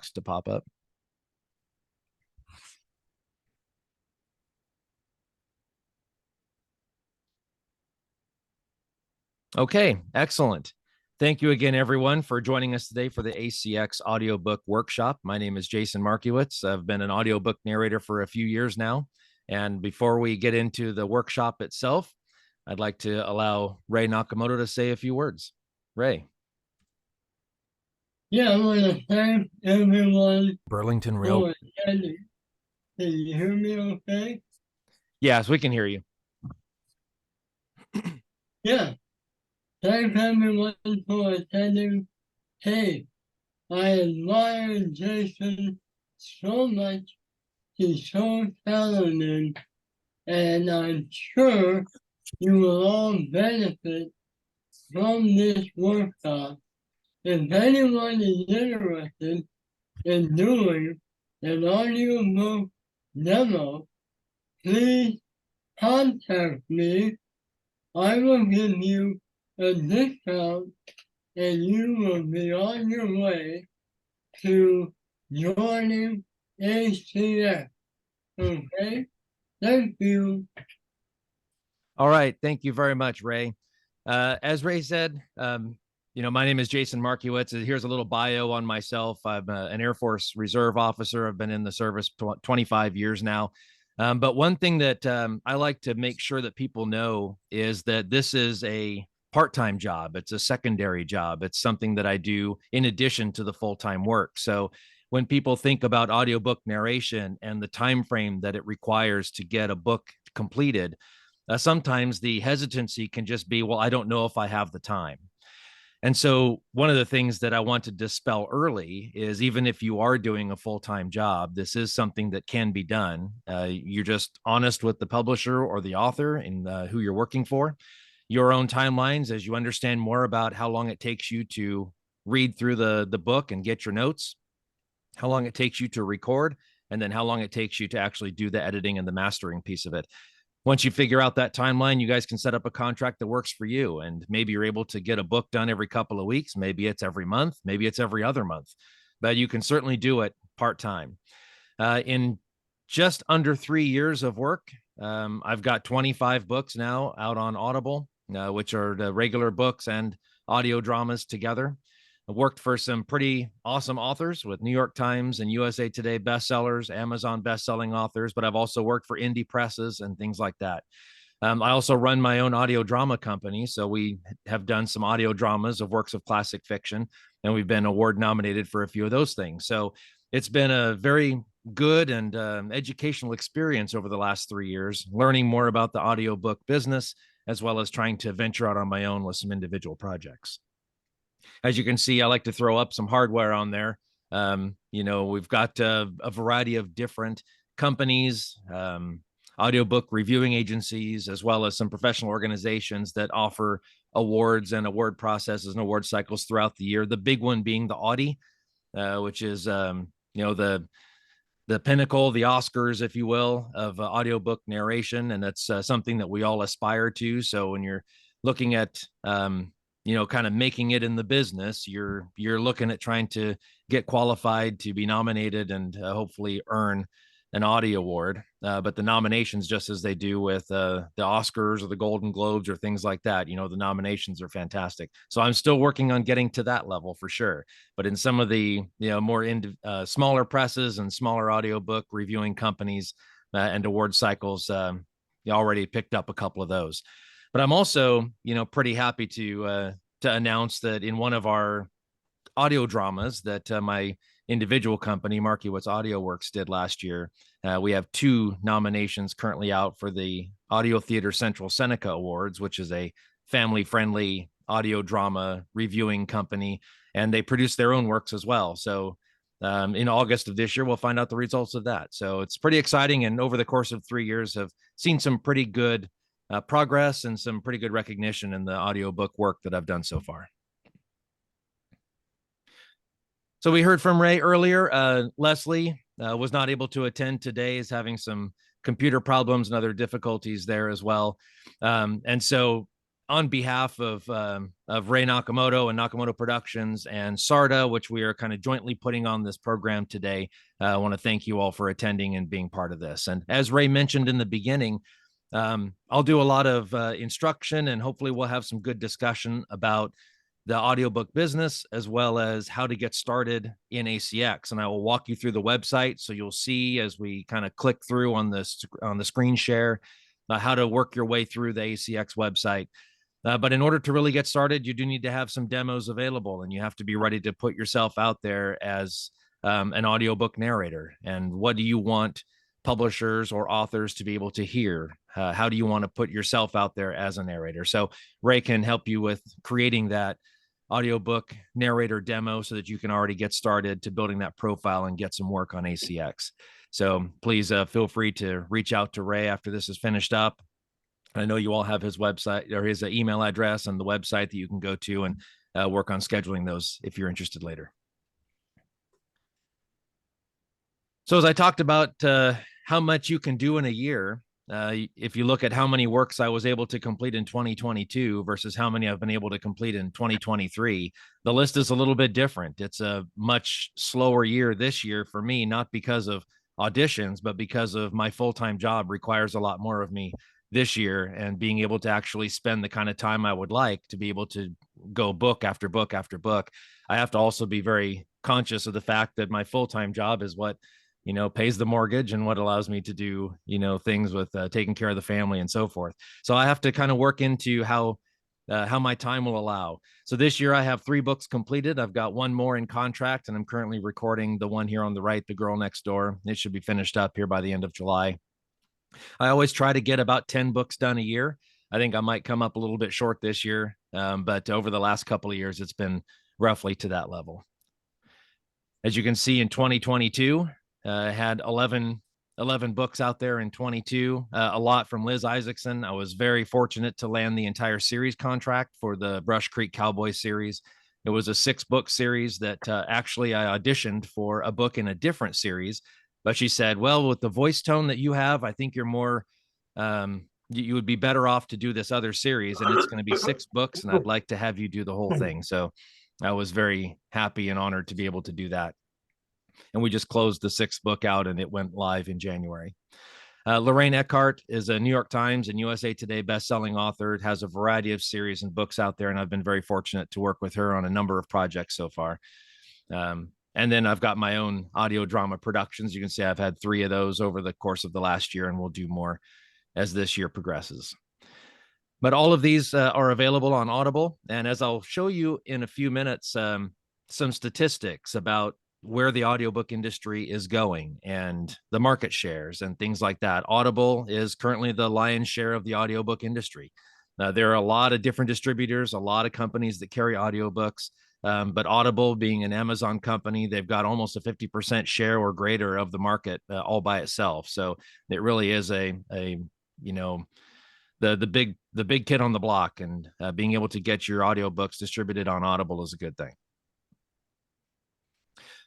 to pop up. Okay, excellent. Thank you again, everyone, for joining us today for the ACX Audiobook Workshop. My name is Jason Markiewitz. I've been an audiobook narrator for a few years now. And before we get into the workshop itself, I'd like to allow Ray Nakamoto to say a few words. Ray. Yeah, I want to thank everyone Burlington Rail. for attending. Can you hear me okay? Yes, we can hear you. Yeah, thank everyone for attending. Hey, I admire Jason so much. He's so talented, and I'm sure you will all benefit from this workshop. If anyone is interested in doing an audiobook demo, please contact me. I will give you a discount and you will be on your way to joining ACX. Okay? Thank you. All right. Thank you very much, Ray. As Ray said, my name is Jason Markiewicz. Here's a little bio on myself. I'm an Air Force Reserve officer. I've been in the service 25 years now. But one thing that I like to make sure that people know is that this is a part-time job. It's a secondary job. It's something that I do in addition to the full-time work. So when people think about audiobook narration and the time frame that it requires to get a book completed, sometimes the hesitancy can just be, well, I don't know if I have the time. And so one of the things that I want to dispel early is even if you are doing a full-time job, this is something that can be done. You're just honest with the publisher or the author and who you're working for. Your own timelines as you understand more about how long it takes you to read through the book and get your notes, how long it takes you to record, and then how long it takes you to actually do the editing and the mastering piece of it. Once you figure out that timeline, you guys can set up a contract that works for you. And maybe you're able to get a book done every couple of weeks. Maybe it's every month. Maybe it's every other month. But you can certainly do it part-time. In just under 3 years of work, I've got 25 books now out on Audible, which are the regular books and audio dramas together. I've worked for some pretty awesome authors with New York Times and USA Today bestsellers, Amazon bestselling authors, but I've also worked for indie presses and things like that. I also run my own audio drama company. So we have done some audio dramas of works of classic fiction, and we've been award nominated for a few of those things. So it's been a very good and educational experience over the last 3 years, learning more about the audiobook business, as well as trying to venture out on my own with some individual projects. As you can see, I like to throw up some hardware on there. We've got a variety of different companies, audiobook reviewing agencies, as well as some professional organizations that offer awards and award processes and award cycles throughout the year. The big one being the Audie, which is, the pinnacle, the Oscars, if you will, of audiobook narration. And that's something that we all aspire to. So when you're looking at, kind of making it in the business, you're looking at trying to get qualified to be nominated and hopefully earn an Audie award. But the nominations, just as they do with the Oscars or the Golden Globes or things like that, the nominations are fantastic. So I'm still working on getting to that level for sure. But in some of the, more smaller presses and smaller audiobook reviewing companies and award cycles, you already picked up a couple of those. But I'm also, pretty happy to announce that in one of our audio dramas that my individual company, Markiewitz Audio Works, did last year, we have 2 nominations currently out for the Audio Theater Central Seneca Awards, which is a family-friendly audio drama reviewing company, and they produce their own works as well. So in August of this year, we'll find out the results of that. So it's pretty exciting, and over the course of 3 years, have seen some pretty good progress and some pretty good recognition in the audiobook work that I've done so far. So we heard from Ray earlier. Leslie was not able to attend today, is having some computer problems and other difficulties there as well. And so on behalf of Ray Nakamoto and Nakamoto Productions and SARTA, which we are kind of jointly putting on this program today, I want to thank you all for attending and being part of this. And as Ray mentioned in the beginning, I'll do a lot of instruction, and hopefully we'll have some good discussion about the audiobook business as well as how to get started in ACX. And I will walk you through the website, so you'll see as we kind of click through on the screen share how to work your way through the ACX website. But in order to really get started, you do need to have some demos available, and you have to be ready to put yourself out there as an audiobook narrator. And what do you want publishers or authors to be able to hear? How do you want to put yourself out there as a narrator? So Ray can help you with creating that audiobook narrator demo so that you can already get started to building that profile and get some work on ACX. So please feel free to reach out to Ray after this is finished up. I know you all have his website or his email address and the website that you can go to and work on scheduling those if you're interested later. So as I talked about how much you can do in a year, if you look at how many works I was able to complete in 2022 versus how many I've been able to complete in 2023, the list is a little bit different. It's a much slower year this year for me, not because of auditions, but because of my full-time job requires a lot more of me this year, and being able to actually spend the kind of time I would like to be able to go book after book after book. I have to also be very conscious of the fact that my full-time job is what pays the mortgage and what allows me to do, things with taking care of the family and so forth. So I have to kind of work into how my time will allow. So this year I have 3 books completed. I've got 1 more in contract, and I'm currently recording the one here on the right, The Girl Next Door. It should be finished up here by the end of July. I always try to get about 10 books done a year. I think I might come up a little bit short this year, but over the last couple of years, it's been roughly to that level. As you can see, in 2022, I had 11 books out there in 22, a lot from Liz Isaacson. I was very fortunate to land the entire series contract for the Brush Creek Cowboy series. It was a 6-book series that actually I auditioned for a book in a different series, but she said, well, with the voice tone that you have, I think you're more, you would be better off to do this other series, and it's going to be 6 books, and I'd like to have you do the whole thing. So I was very happy and honored to be able to do that. And we just closed the 6th book out, and it went live in January. Lorraine Eckhart is a New York Times and USA Today bestselling author. It has a variety of series and books out there, and I've been very fortunate to work with her on a number of projects so far. And then I've got my own audio drama productions. You can see I've had 3 of those over the course of the last year, and we'll do more as this year progresses. But all of these are available on Audible. And as I'll show you in a few minutes, some statistics about where the audiobook industry is going and the market shares and things like that. Audible is currently the lion's share of the audiobook industry. There are a lot of different distributors, a lot of companies that carry audiobooks. But Audible, being an Amazon company, they've got almost a 50% share or greater of the market all by itself. So it really is the big kid on the block, and being able to get your audiobooks distributed on Audible is a good thing.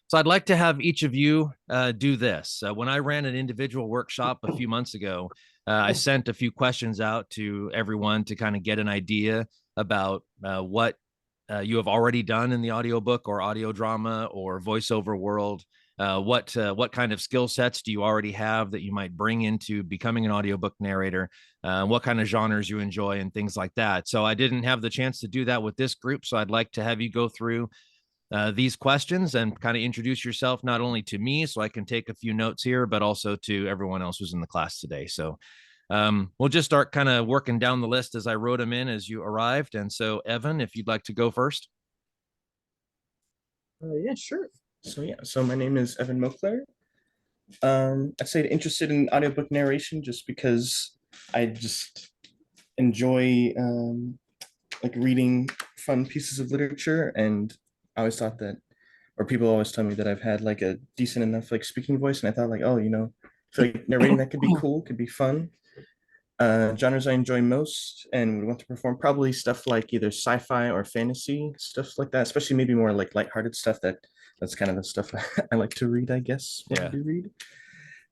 So I'd like to have each of you do this. When I ran an individual workshop a few months ago, I sent a few questions out to everyone to kind of get an idea about what you have already done in the audiobook or audio drama or voiceover world. What kind of skill sets do you already have that you might bring into becoming an audiobook narrator? What kind of genres you enjoy and things like that. So I didn't have the chance to do that with this group. So I'd like to have you go through these questions and kind of introduce yourself, not only to me, so I can take a few notes here, but also to everyone else who's in the class today. So we'll just start kind of working down the list as I wrote them in as you arrived. And so Evan, if you'd like to go first. Yeah, sure. So my name is Evan Mokler. I'd say interested in audiobook narration just because I just enjoy like reading fun pieces of literature, and I always thought that, or people always tell me that I've had like a decent enough like speaking voice, and I thought like, oh, I feel like narrating that could be cool, could be fun. Genres I enjoy most and would want to perform, probably stuff like either sci-fi or fantasy, stuff like that, especially maybe more like lighthearted stuff. That's kind of the stuff I like to read, I guess, when I do read.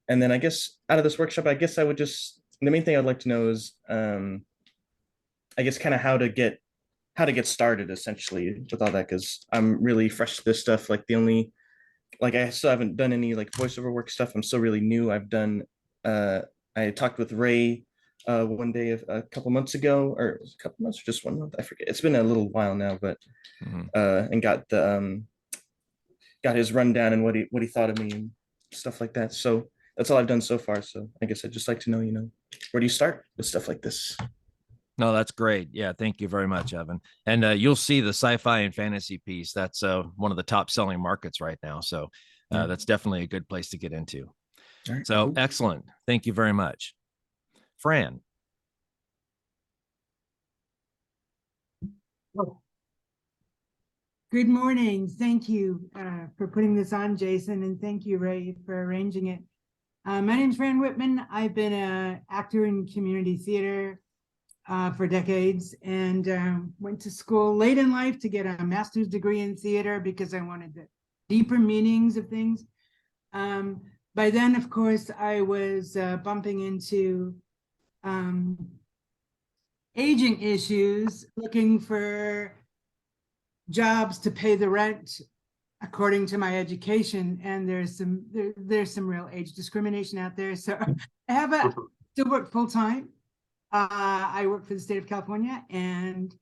And then I guess out of this workshop, I guess I would just, the main thing I'd like to know is, I guess kind of how to get started essentially with all that, because I'm really fresh to this stuff. Like the only like I still haven't done any like voiceover work stuff. I'm still really new. I've done I talked with Ray one day a couple months ago, or a couple months or just 1 month. I forget. It's been a little while now, but Mhm. and got his rundown and what he thought of me and stuff like that. So that's all I've done so far. So I guess I'd just like to know, where do you start with stuff like this? No, that's great. Yeah, thank you very much, Evan. And you'll see the sci-fi and fantasy piece. That's one of the top selling markets right now. So Yeah. that's definitely a good place to get into. All right, So cool. excellent. Thank you very much. Fran. Good morning. Thank you for putting this on, Jason, and thank you, Ray, for arranging it. My name's Fran Whitman. I've been an actor in community theater for decades, and went to school late in life to get a master's degree in theater because I wanted the deeper meanings of things. By then, of course, I was bumping into aging issues, looking for jobs to pay the rent according to my education, and there's some real age discrimination out there. So I have still work full-time. I work for the state of California, and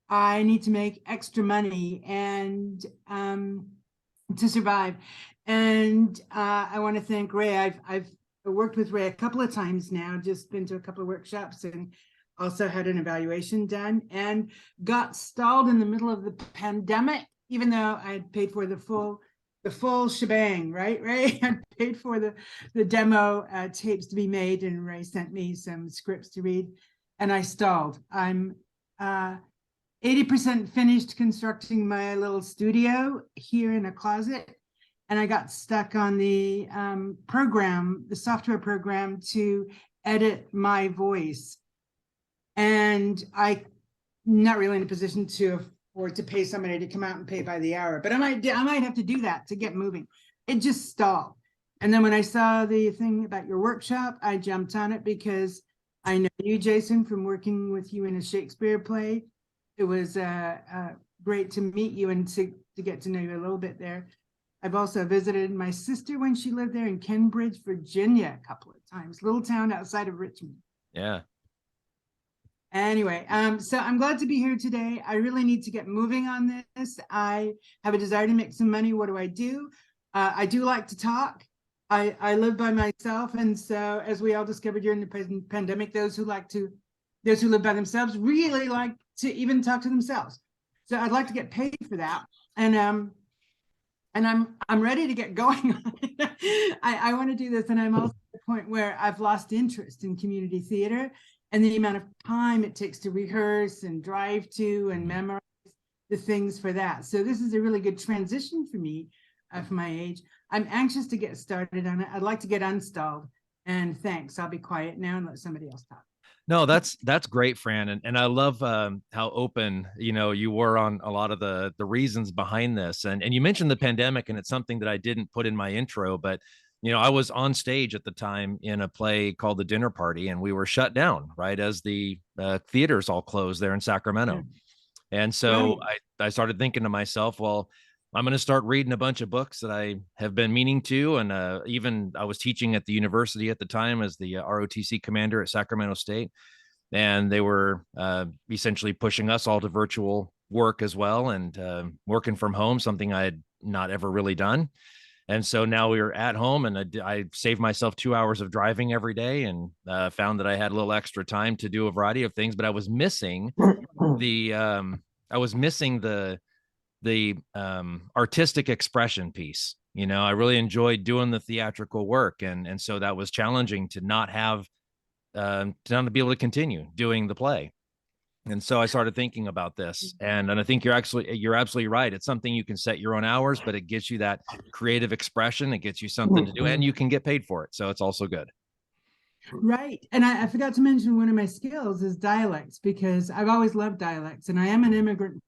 I need to make extra money and to survive. And I want to thank Ray. I've worked with Ray a couple of times now, just been to a couple of workshops, and also had an evaluation done, and got stalled in the middle of the pandemic, even though I had paid for the full shebang, right? Ray had paid for the demo tapes to be made, and Ray sent me some scripts to read, and I stalled. I'm 80% finished constructing my little studio here in a closet, and I got stuck on the the software program to edit my voice. And I'm not really in a position to afford to pay somebody to come out and pay by the hour, but I might have to do that to get moving. It just stalled. And then when I saw the thing about your workshop, I jumped on it because I know you, Jason, from working with you in a Shakespeare play. It was great to meet you and to get to know you a little bit there. I've also visited my sister when she lived there in Kenbridge, Virginia, a couple of times, little town outside of Richmond. Yeah. Anyway, so I'm glad to be here today. I really need to get moving on this. I have a desire to make some money. What do? I do like to talk. I live by myself. And so as we all discovered during the pandemic, those who live by themselves really like to even talk to themselves. So I'd like to get paid for that. And I'm ready to get going. I want to do this. And I'm also at the point where I've lost interest in community theater and the amount of time it takes to rehearse and drive to and memorize the things for that. So this is a really good transition for me for my age. I'm anxious to get started on it. I'd like to get unstalled. And thanks. I'll be quiet now and let somebody else talk. No, that's great, Fran, and I love how open you were on a lot of the reasons behind this, and you mentioned the pandemic, and it's something that I didn't put in my intro, but I was on stage at the time in a play called The Dinner Party, and we were shut down right as the theaters all closed there in Sacramento, and so Right. I started thinking to myself, well, I'm going to start reading a bunch of books that I have been meaning to. And even I was teaching at the university at the time as the ROTC commander at Sacramento State. And they were essentially pushing us all to virtual work as well, and working from home, something I had not ever really done. And so now we were at home, and I saved myself 2 hours of driving every day, and found that I had a little extra time to do a variety of things, but I was missing the artistic expression piece. I really enjoyed doing the theatrical work, and so that was challenging to not have to not be able to continue doing the play. And so I started thinking about this, and I think you're absolutely right. It's something you can set your own hours, but it gives you that creative expression. It gets you something to do, and you can get paid for it. So it's also good. Right. And I forgot to mention one of my skills is dialects, because I've always loved dialects, and I am an immigrant.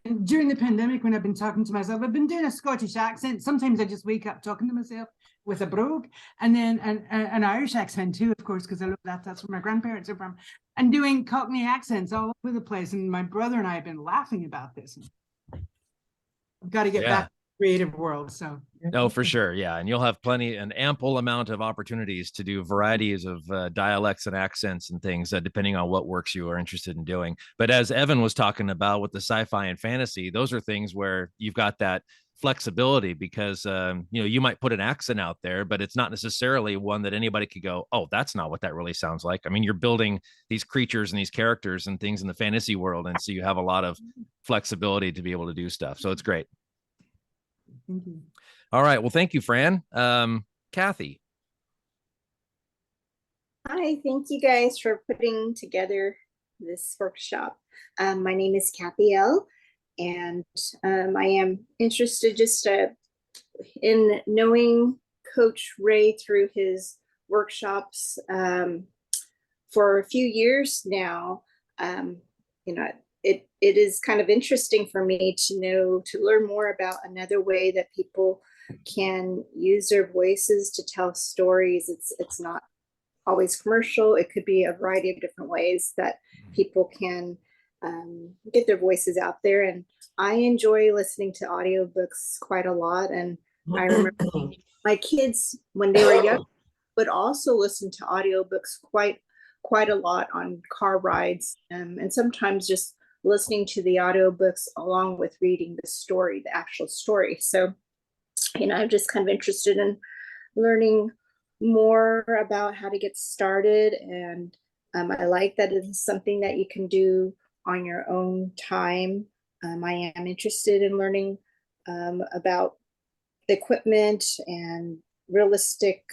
And during the pandemic, when I've been talking to myself, I've been doing a Scottish accent. Sometimes I just wake up talking to myself with a brogue, and then an Irish accent too, of course, because I love that. That's where my grandparents are from, and doing Cockney accents all over the place. And my brother and I have been laughing about this. I've got to get back to the creative world. So No, for sure. Yeah. And you'll have an ample amount of opportunities to do varieties of dialects and accents and things, depending on what works you are interested in doing. But as Evan was talking about with the sci-fi and fantasy, those are things where you've got that flexibility because, you might put an accent out there, but it's not necessarily one that anybody could go, oh, that's not what that really sounds like. I mean, you're building these creatures and these characters and things in the fantasy world. And so you have a lot of flexibility to be able to do stuff. So it's great. thank you. All right. Well, thank you, Fran. Kathy. Hi, thank you guys for putting together this workshop. My name is Kathy L, and I am interested just in knowing Coach Ray through his workshops for a few years now. It is kind of interesting for me to learn more about another way that people can use their voices to tell stories. It's not always commercial. It could be a variety of different ways that people can get their voices out there. And I enjoy listening to audiobooks quite a lot. And I remember my kids, when they were young, would also listen to audiobooks quite a lot on car rides, and sometimes just listening to the audiobooks along with reading the actual story. So, I'm just kind of interested in learning more about how to get started. And I like that it is something that you can do on your own time. I am interested in learning about the equipment and realistic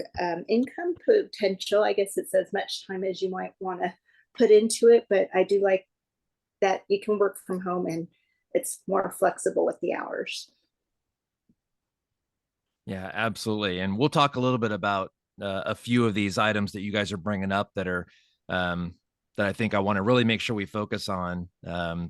income potential. I guess it's as much time as you might want to put into it, but I do like that you can work from home and it's more flexible with the hours. Yeah, absolutely. And we'll talk a little bit about a few of these items that you guys are bringing up that are that I think I want to really make sure we focus on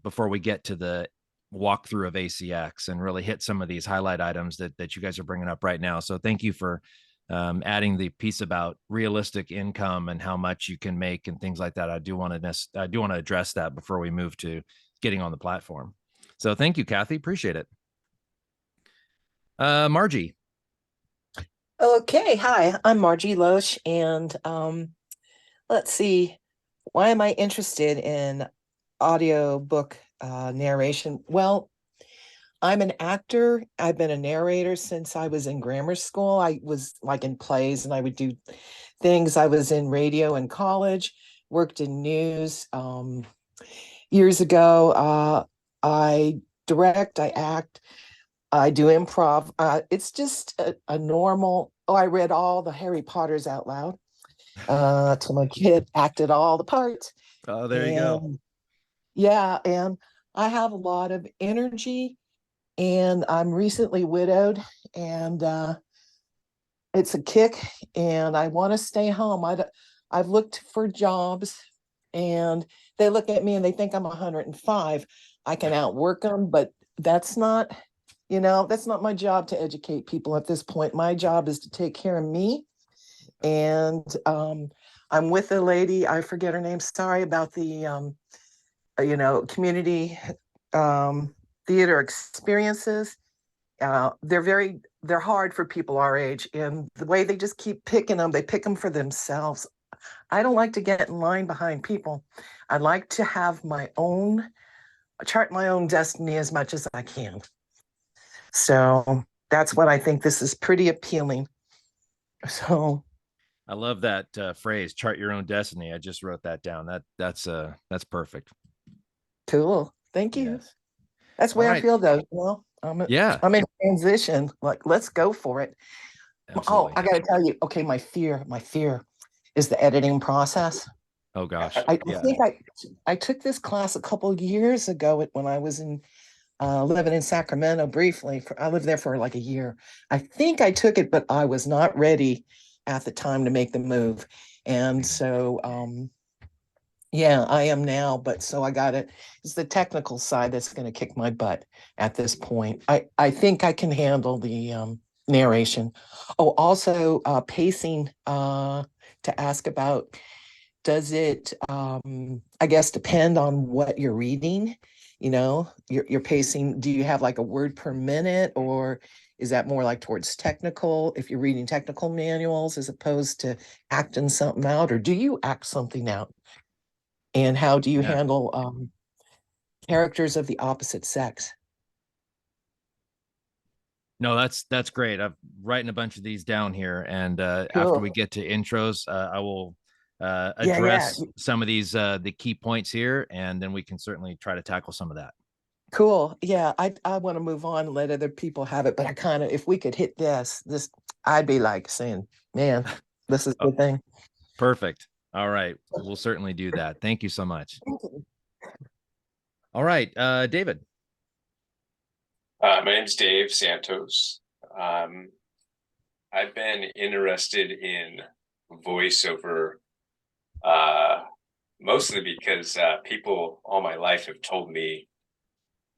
before we get to the walkthrough of ACX and really hit some of these highlight items that you guys are bringing up right now. So thank you for adding the piece about realistic income and how much you can make and things like that. I do want to address that before we move to getting on the platform. So thank you, Kathy. Appreciate it. Margie. Okay, hi, I'm Margie Loesch, and let's see, why am I interested in audiobook narration? Well, I'm an actor. I've been a narrator since I was in grammar school. I was like in plays and I would do things. I was in radio in college, worked in news. Years ago, I direct, I act, I do improv. It's just a normal, I read all the Harry Potters out loud to my kid, acted all the parts. Oh, there you go. Yeah, and I have a lot of energy, and I'm recently widowed, and it's a kick, and I want to stay home. I've looked for jobs, and they look at me and they think I'm 105. I can outwork them, but that's not my job to educate people at this point. My job is to take care of me. And I'm with a lady, I forget her name, sorry, about the community theater experiences. They're hard for people our age, and the way they just keep picking them, they pick them for themselves. I don't like to get in line behind people. I like to have chart my own destiny as much as I can. So that's what I think this is pretty appealing. So I love that phrase, chart your own destiny. I just wrote that down. That's perfect. Cool. Thank you. Yes. That's where All I feel though. Well, I'm in transition. Like, let's go for it. Absolutely. Oh, I gotta tell you, okay, my fear is the editing process. Oh gosh. I think I took this class a couple of years ago when I was in living in Sacramento briefly. I lived there for like a year. I think I took it, but I was not ready at the time to make the move. And so Yeah, I am now, but so I got it. It's the technical side that's going to kick my butt at this point. I think I can handle the narration. Oh, also pacing to ask about, does it I guess depend on what you're reading? You know, your pacing, do you have like a word per minute, or is that more like towards technical if you're reading technical manuals as opposed to acting something out, or do you act something out? And how do you Yeah. handle characters of the opposite sex? No, that's great. I'm writing a bunch of these down here, and after we Cool. get to intros, I will Yeah, address some of these the key points here, and then we can certainly try to tackle some of that. cool. Yeah, I want to move on and let other people have it, but I kind of, if we could hit this, I'd be like saying, man, this is a Oh, good thing. perfect. All right, we'll certainly do that. Thank you so much. All right, David. My name's Dave Santos. I've been interested in voiceover mostly because people all my life have told me,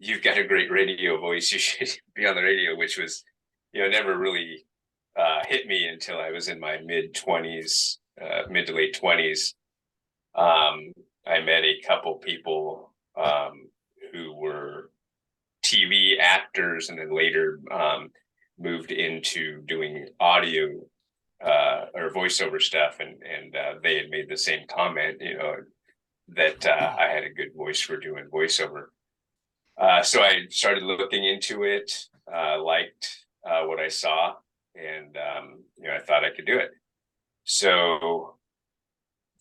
you've got a great radio voice, you should be on the radio, which was, never really hit me until I was in my mid to late 20s. I met a couple people who were TV actors and then later moved into doing audio or voiceover stuff, and they had made the same comment, that I had a good voice for doing voiceover. So I started looking into it, liked what I saw, and I thought I could do it. So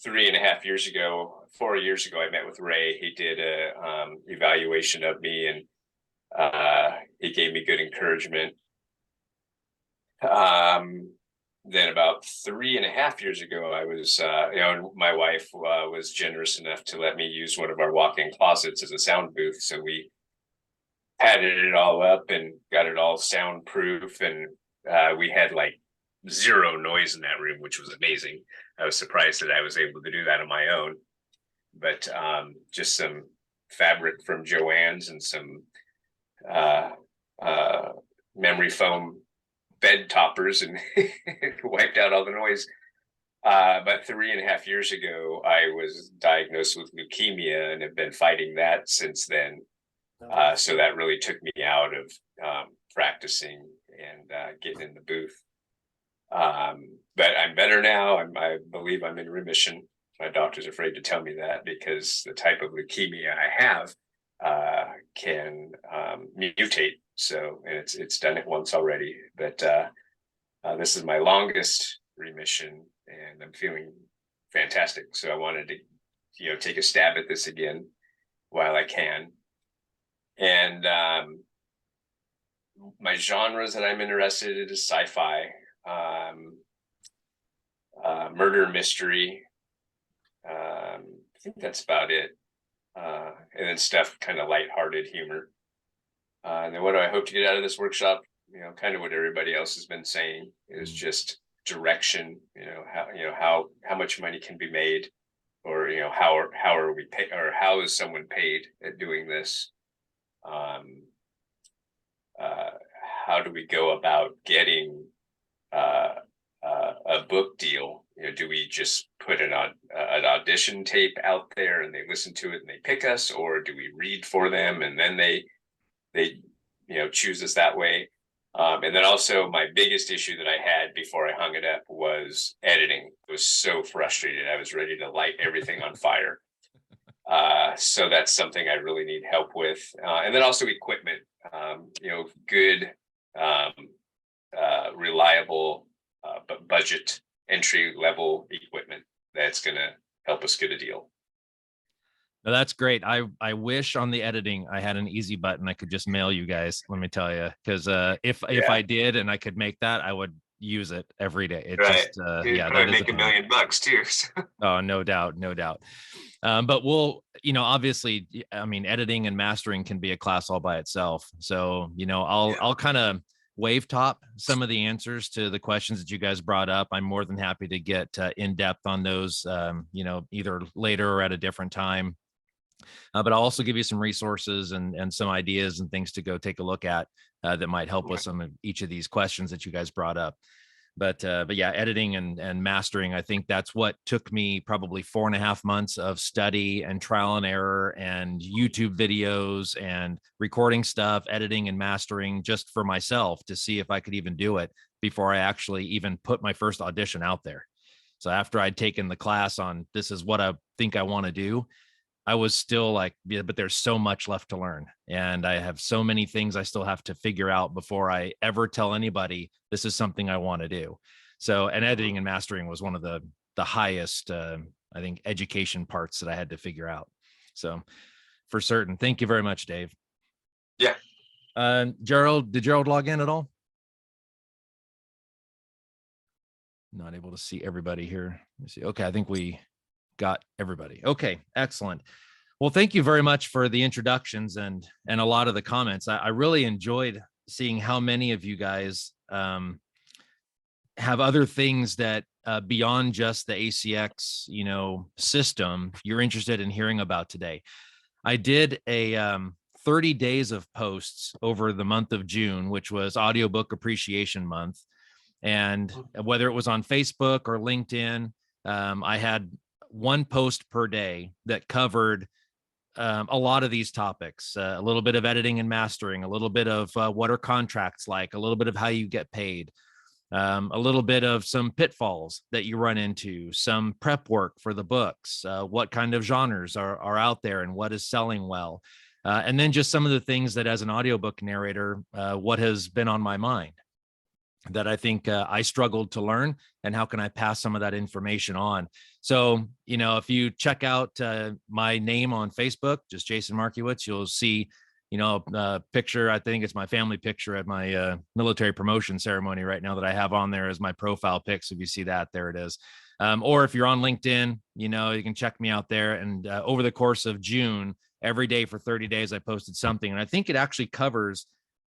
3.5 years ago, 4 years ago, I met with Ray. He did a evaluation of me, and he gave me good encouragement. Then about 3.5 years ago, I was, my wife was generous enough to let me use one of our walk-in closets as a sound booth. So we padded it all up and got it all soundproof, and we had like zero noise in that room, which was amazing. I was surprised that I was able to do that on my own. But just some fabric from Joann's and some memory foam bed toppers, and wiped out all the noise. But 3.5 years ago, I was diagnosed with leukemia and have been fighting that since then. So that really took me out of practicing and getting in the booth. But I'm better now. I believe I'm in remission. My doctor's afraid to tell me that because the type of leukemia I have can mutate. So, and it's done it once already. But this is my longest remission, and I'm feeling fantastic. So I wanted to, take a stab at this again while I can. And my genres that I'm interested in is sci-fi, murder mystery. I think that's about it. And then stuff kind of lighthearted humor. And then what do I hope to get out of this workshop? Kind of what everybody else has been saying is just direction. How much money can be made, or how are we paid, or how is someone paid at doing this? How do we go about getting a book deal? Do we just put an audition tape out there and they listen to it and they pick us, or do we read for them and then they choose us that way? And then also my biggest issue that I had before I hung it up was editing. I was so frustrated. I was ready to light everything on fire. So that's something I really need help with. And then also equipment, good, reliable, but budget entry level equipment that's going to help us get a deal. No, that's great. I wish on the editing I had an easy button I could just mail you guys. Let me tell you, because if I did and I could make that, I would use it every day. It right. just that would make $1 million too. Oh, no doubt. But we'll, obviously, I mean, editing and mastering can be a class all by itself. So, I'll kind of wave top some of the answers to the questions that you guys brought up. I'm more than happy to get in depth on those, either later or at a different time. But I'll also give you some resources and some ideas and things to go take a look at that might help with some of each of these questions that you guys brought up. But yeah, editing and mastering, I think that's what took me probably 4.5 months of study and trial and error and YouTube videos and recording stuff, editing and mastering just for myself to see if I could even do it before I actually even put my first audition out there. So after I'd taken the class on this is what I think I want to do, I was still like, yeah, but there's so much left to learn. And I have so many things I still have to figure out before I ever tell anybody this is something I want to do. So, and editing and mastering was one of the highest, I think, education parts that I had to figure out. So for certain. Thank you very much, Dave. Yeah. Gerald, did Gerald log in at all? Not able to see everybody here. Let me see. Okay, I think we got everybody. Okay, excellent. Well, thank you very much for the introductions and a lot of the comments. I really enjoyed seeing how many of you guys have other things that beyond just the ACX, system you're interested in hearing about today. I did a 30 days of posts over the month of June, which was Audiobook Appreciation Month. And whether it was on Facebook or LinkedIn, I had one post per day that covered a lot of these topics, a little bit of editing and mastering, a little bit of what are contracts like, a little bit of how you get paid, a little bit of some pitfalls that you run into, some prep work for the books, what kind of genres are out there and what is selling well. And then just some of the things that as an audiobook narrator, what has been on my mind that I think I struggled to learn, and how can I pass some of that information on? So, if you check out my name on Facebook, just Jason Markiewitz, you'll see, a picture. I think it's my family picture at my military promotion ceremony right now that I have on there as my profile pic. So if you see that, there it is. Or if you're on LinkedIn, you can check me out there. And over the course of June, every day for 30 days, I posted something. And I think it actually covers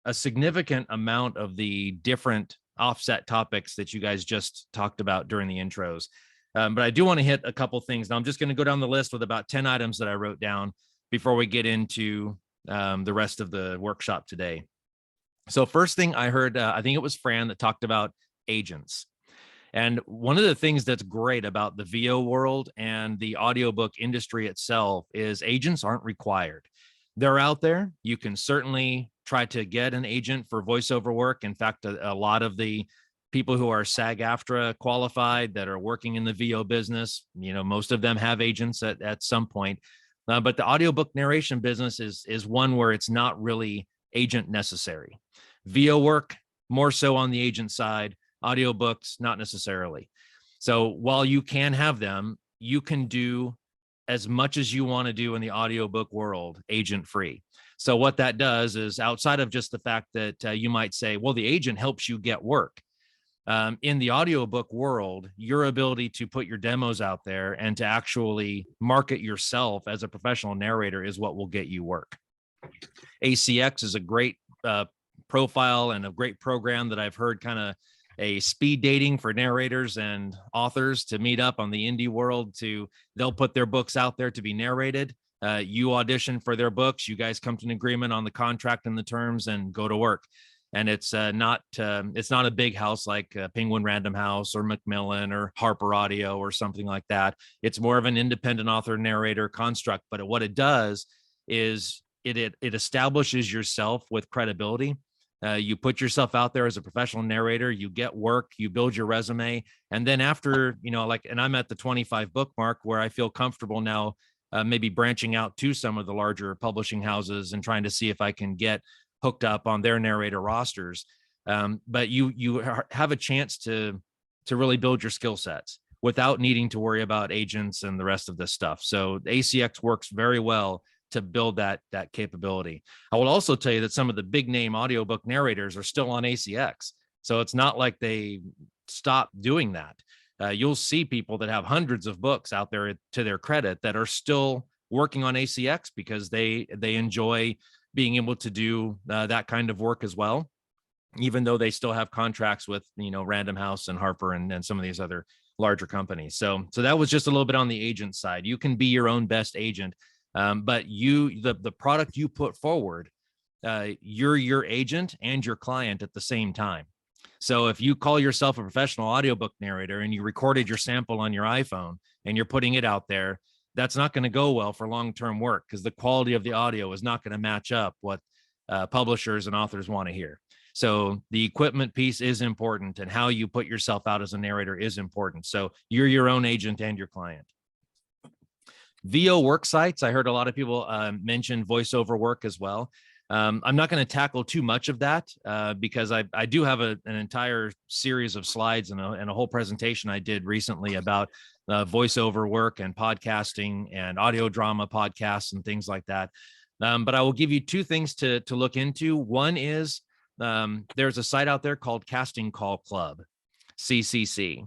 a significant amount of the different offset topics that you guys just talked about during the intros. But I do want to hit a couple things. Now I'm just going to go down the list with about 10 items that I wrote down before we get into the rest of the workshop today. So first thing I heard, I think it was Fran that talked about agents. And one of the things that's great about the VO world and the audiobook industry itself is agents aren't required. They're out there. You can certainly try to get an agent for voiceover work. In fact, a lot of the people who are SAG-AFTRA qualified that are working in the VO business, most of them have agents at some point. But the audiobook narration business is one where it's not really agent necessary. VO work, more so on the agent side, audiobooks, not necessarily. So while you can have them, you can do as much as you want to do in the audiobook world, agent free. So what that does is, outside of just the fact that you might say, well, the agent helps you get work. In the audiobook world, your ability to put your demos out there and to actually market yourself as a professional narrator is what will get you work. ACX is a great profile and a great program that I've heard kind of a speed dating for narrators and authors to meet up on the indie world. They'll put their books out there to be narrated. You audition for their books. You guys come to an agreement on the contract and the terms and go to work. And it's not a big house like Penguin Random House or Macmillan or Harper Audio or something like that. It's more of an independent author narrator construct. But what it does is it establishes yourself with credibility. You put yourself out there as a professional narrator, you get work, you build your resume. And then after, and I'm at the 25 book mark where I feel comfortable now, maybe branching out to some of the larger publishing houses and trying to see if I can get hooked up on their narrator rosters. But you have a chance to really build your skill sets without needing to worry about agents and the rest of this stuff. So ACX works very well to build that capability. I will also tell you that some of the big name audiobook narrators are still on ACX. So it's not like they stopped doing that. You'll see people that have hundreds of books out there to their credit that are still working on ACX because they enjoy being able to do that kind of work as well. even though they still have contracts with, Random House and Harper and some of these other larger companies. So that was just a little bit on the agent side. You can be your own best agent, but the product you put forward, you're your agent and your client at the same time. So if you call yourself a professional audiobook narrator and you recorded your sample on your iPhone and you're putting it out there, that's not going to go well for long-term work, because the quality of the audio is not going to match up what publishers and authors want to hear. So the equipment piece is important, and how you put yourself out as a narrator is important. So you're your own agent and your client. VO work sites. I heard a lot of people mention voiceover work as well. I'm not going to tackle too much of that because I do have an entire series of slides and a whole presentation I did recently about voiceover work and podcasting and audio drama podcasts and things like that. But I will give you two things to look into. One is there's a site out there called Casting Call Club, CCC.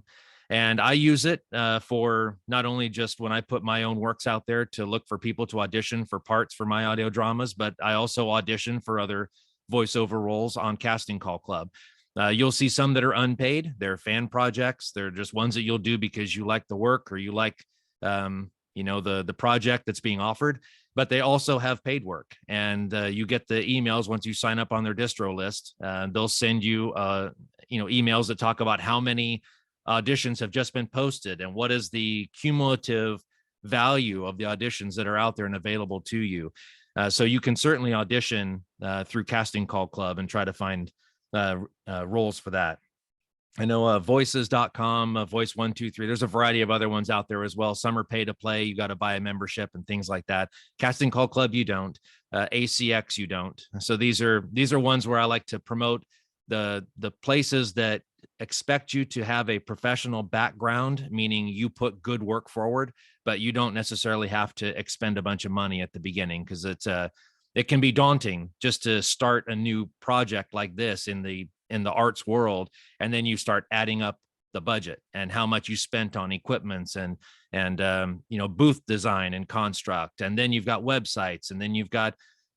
And I use it for not only just when I put my own works out there to look for people to audition for parts for my audio dramas, but I also audition for other voiceover roles on Casting Call Club. You'll see some that are unpaid. They're fan projects. They're just ones that you'll do because you like the work or you like, the project that's being offered. But they also have paid work, and you get the emails once you sign up on their distro list. They'll send you, emails that talk about how many auditions have just been posted and what is the cumulative value of the auditions that are out there and available to you. So you can certainly audition through Casting Call Club and try to find roles for that. I know voices.com, voice123, there's a variety of other ones out there as well. Some are pay to play. You got to buy a membership and things like that. Casting Call Club, you don't. ACX, you don't. So these are ones where I like to promote the places that expect you to have a professional background, meaning you put good work forward, but you don't necessarily have to expend a bunch of money at the beginning, because it can be daunting just to start a new project like this in the arts world, and then you start adding up the budget and how much you spent on equipments and booth design and construct, and then you've got websites, and then you've got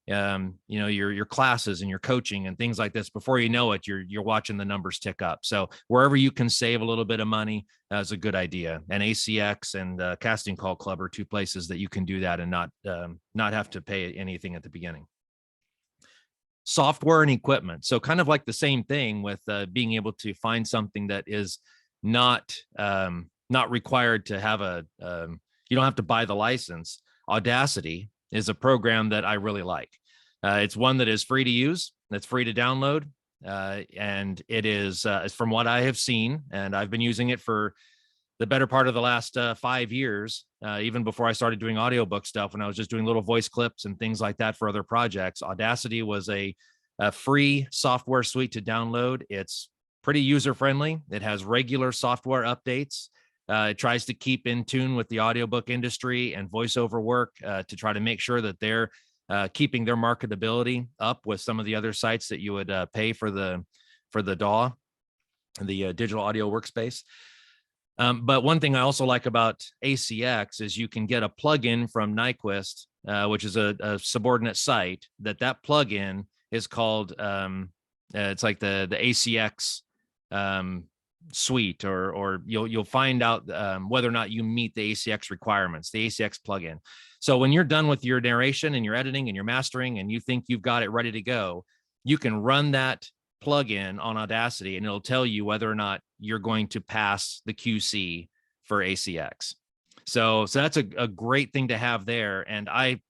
your classes and your coaching and things like this. Before you know it, you're watching the numbers tick up. So wherever you can save a little bit of money is a good idea. And ACX and Casting Call Club are two places that you can do that and not have to pay anything at the beginning. Software and equipment. So kind of like the same thing with being able to find something that is not required to have you don't have to buy the license. Audacity is a program that I really like. It's one that is free to use, that's free to download, and it is, from what I have seen, and I've been using it for the better part of the last 5 years, even before I started doing audiobook stuff, when I was just doing little voice clips and things like that for other projects. Audacity was a free software suite to download. It's pretty user-friendly. It has regular software updates. It tries to keep in tune with the audiobook industry and voiceover work to try to make sure that they're keeping their marketability up with some of the other sites that you would pay for the DAW, the digital audio workspace. But one thing I also like about ACX is you can get a plugin from Nyquist, which is a subordinate site. That plugin is called, it's like the ACX suite, or you'll find out whether or not you meet the ACX requirements, the ACX plugin. So when you're done with your narration and your editing and your mastering, and you think you've got it ready to go, you can run that plugin on Audacity, and it'll tell you whether or not you're going to pass the QC for ACX. So that's a great thing to have there. And I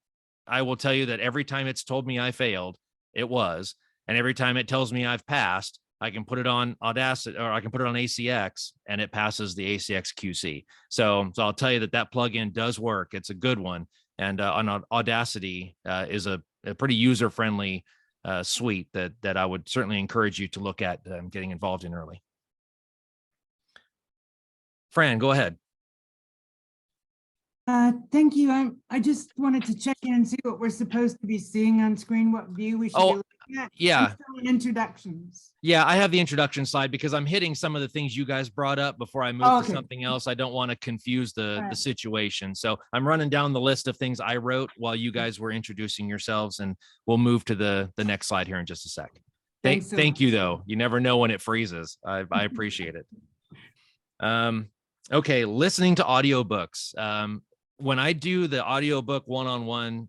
will tell you that every time it's told me I failed, it was, and every time it tells me I've passed, I can put it on Audacity, or I can put it on ACX, and it passes the ACX QC. So I'll tell you that plugin does work. It's a good one. And on Audacity is a pretty user-friendly suite that I would certainly encourage you to look at getting involved in early. Fran, go ahead. Thank you. I just wanted to check in and see what we're supposed to be seeing on screen, what view we should be looking at. Yeah. Introductions. Yeah, I have the introduction slide because I'm hitting some of the things you guys brought up before I move to something else. I don't want to confuse the situation. So I'm running down the list of things I wrote while you guys were introducing yourselves, and we'll move to the next slide here in just a sec. Thanks so Thank much. you though. You never know when it freezes. I appreciate it. Okay, listening to audiobooks. When I do the audiobook one-on-one,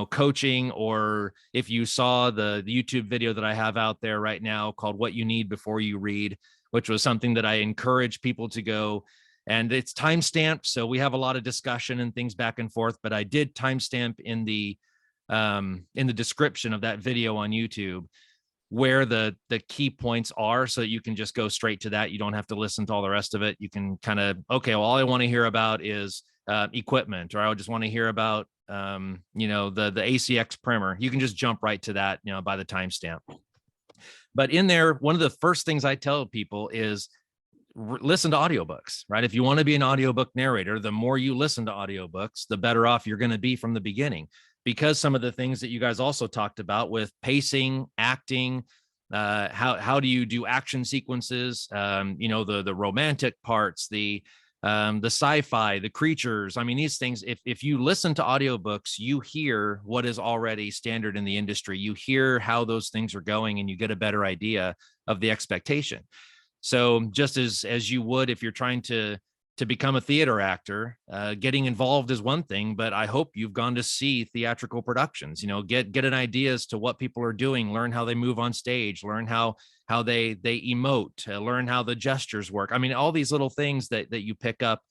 coaching, or if you saw the YouTube video that I have out there right now called What You Need Before You Read, which was something that I encourage people to go, and it's timestamped. So we have a lot of discussion and things back and forth, but I did timestamp in the description of that video on YouTube where the key points are, so that you can just go straight to that. You don't have to listen to all the rest of it. You can kind of, okay, well, all I want to hear about is equipment, or I just want to hear about the ACX primer. You can just jump right to that, by the timestamp. But in there, one of the first things I tell people is listen to audiobooks, right? If you want to be an audiobook narrator, the more you listen to audiobooks, the better off you're going to be from the beginning, because some of the things that you guys also talked about with pacing, acting, how do you do action sequences, the romantic parts, the sci-fi, the creatures. I mean, these things, if you listen to audiobooks, you hear what is already standard in the industry. You hear how those things are going, and you get a better idea of the expectation. So just as you would if you're trying to become a theater actor, getting involved is one thing, but I hope you've gone to see theatrical productions, get an idea as to what people are doing, learn how they move on stage, learn how they emote, learn how the gestures work. I mean, all these little things that you pick up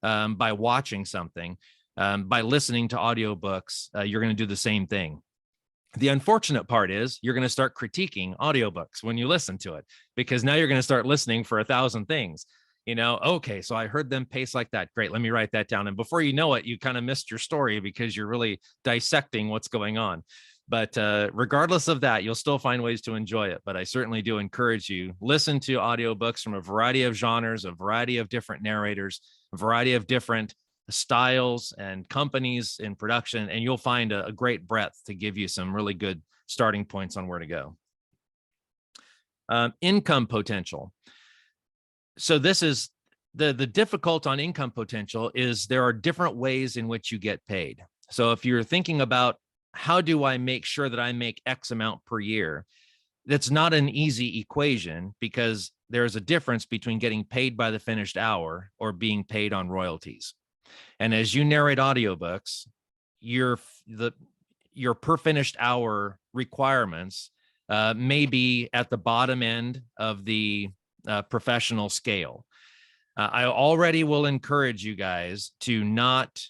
by watching something, by listening to audiobooks, you're going to do the same thing. The unfortunate part is you're going to start critiquing audiobooks when you listen to it, because now you're going to start listening for 1,000 things. Okay, so I heard them pace like that. Great, let me write that down. And before you know it, you kind of missed your story because you're really dissecting what's going on. But regardless of that, you'll still find ways to enjoy it. But I certainly do encourage you, listen to audiobooks from a variety of genres, a variety of different narrators, a variety of different styles and companies in production, and you'll find a great breadth to give you some really good starting points on where to go. Income potential. So this is the difficult on income potential is there are different ways in which you get paid. So if you're thinking about how do I make sure that I make X amount per year, that's not an easy equation, because there's a difference between getting paid by the finished hour or being paid on royalties. And as you narrate audiobooks, your per finished hour requirements may be at the bottom end of the professional scale. I already will encourage you guys to not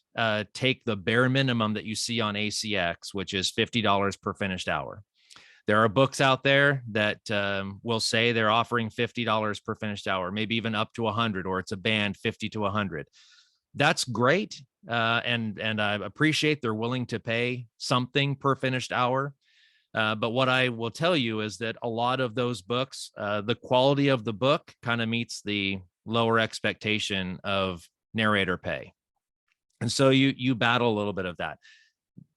take the bare minimum that you see on ACX, which is $50 per finished hour. There are books out there that will say they're offering $50 per finished hour, maybe even up to 100, or it's a band 50 to 100. That's great. And I appreciate they're willing to pay something per finished hour. But what I will tell you is that a lot of those books, the quality of the book kind of meets the lower expectation of narrator pay. And so you battle a little bit of that.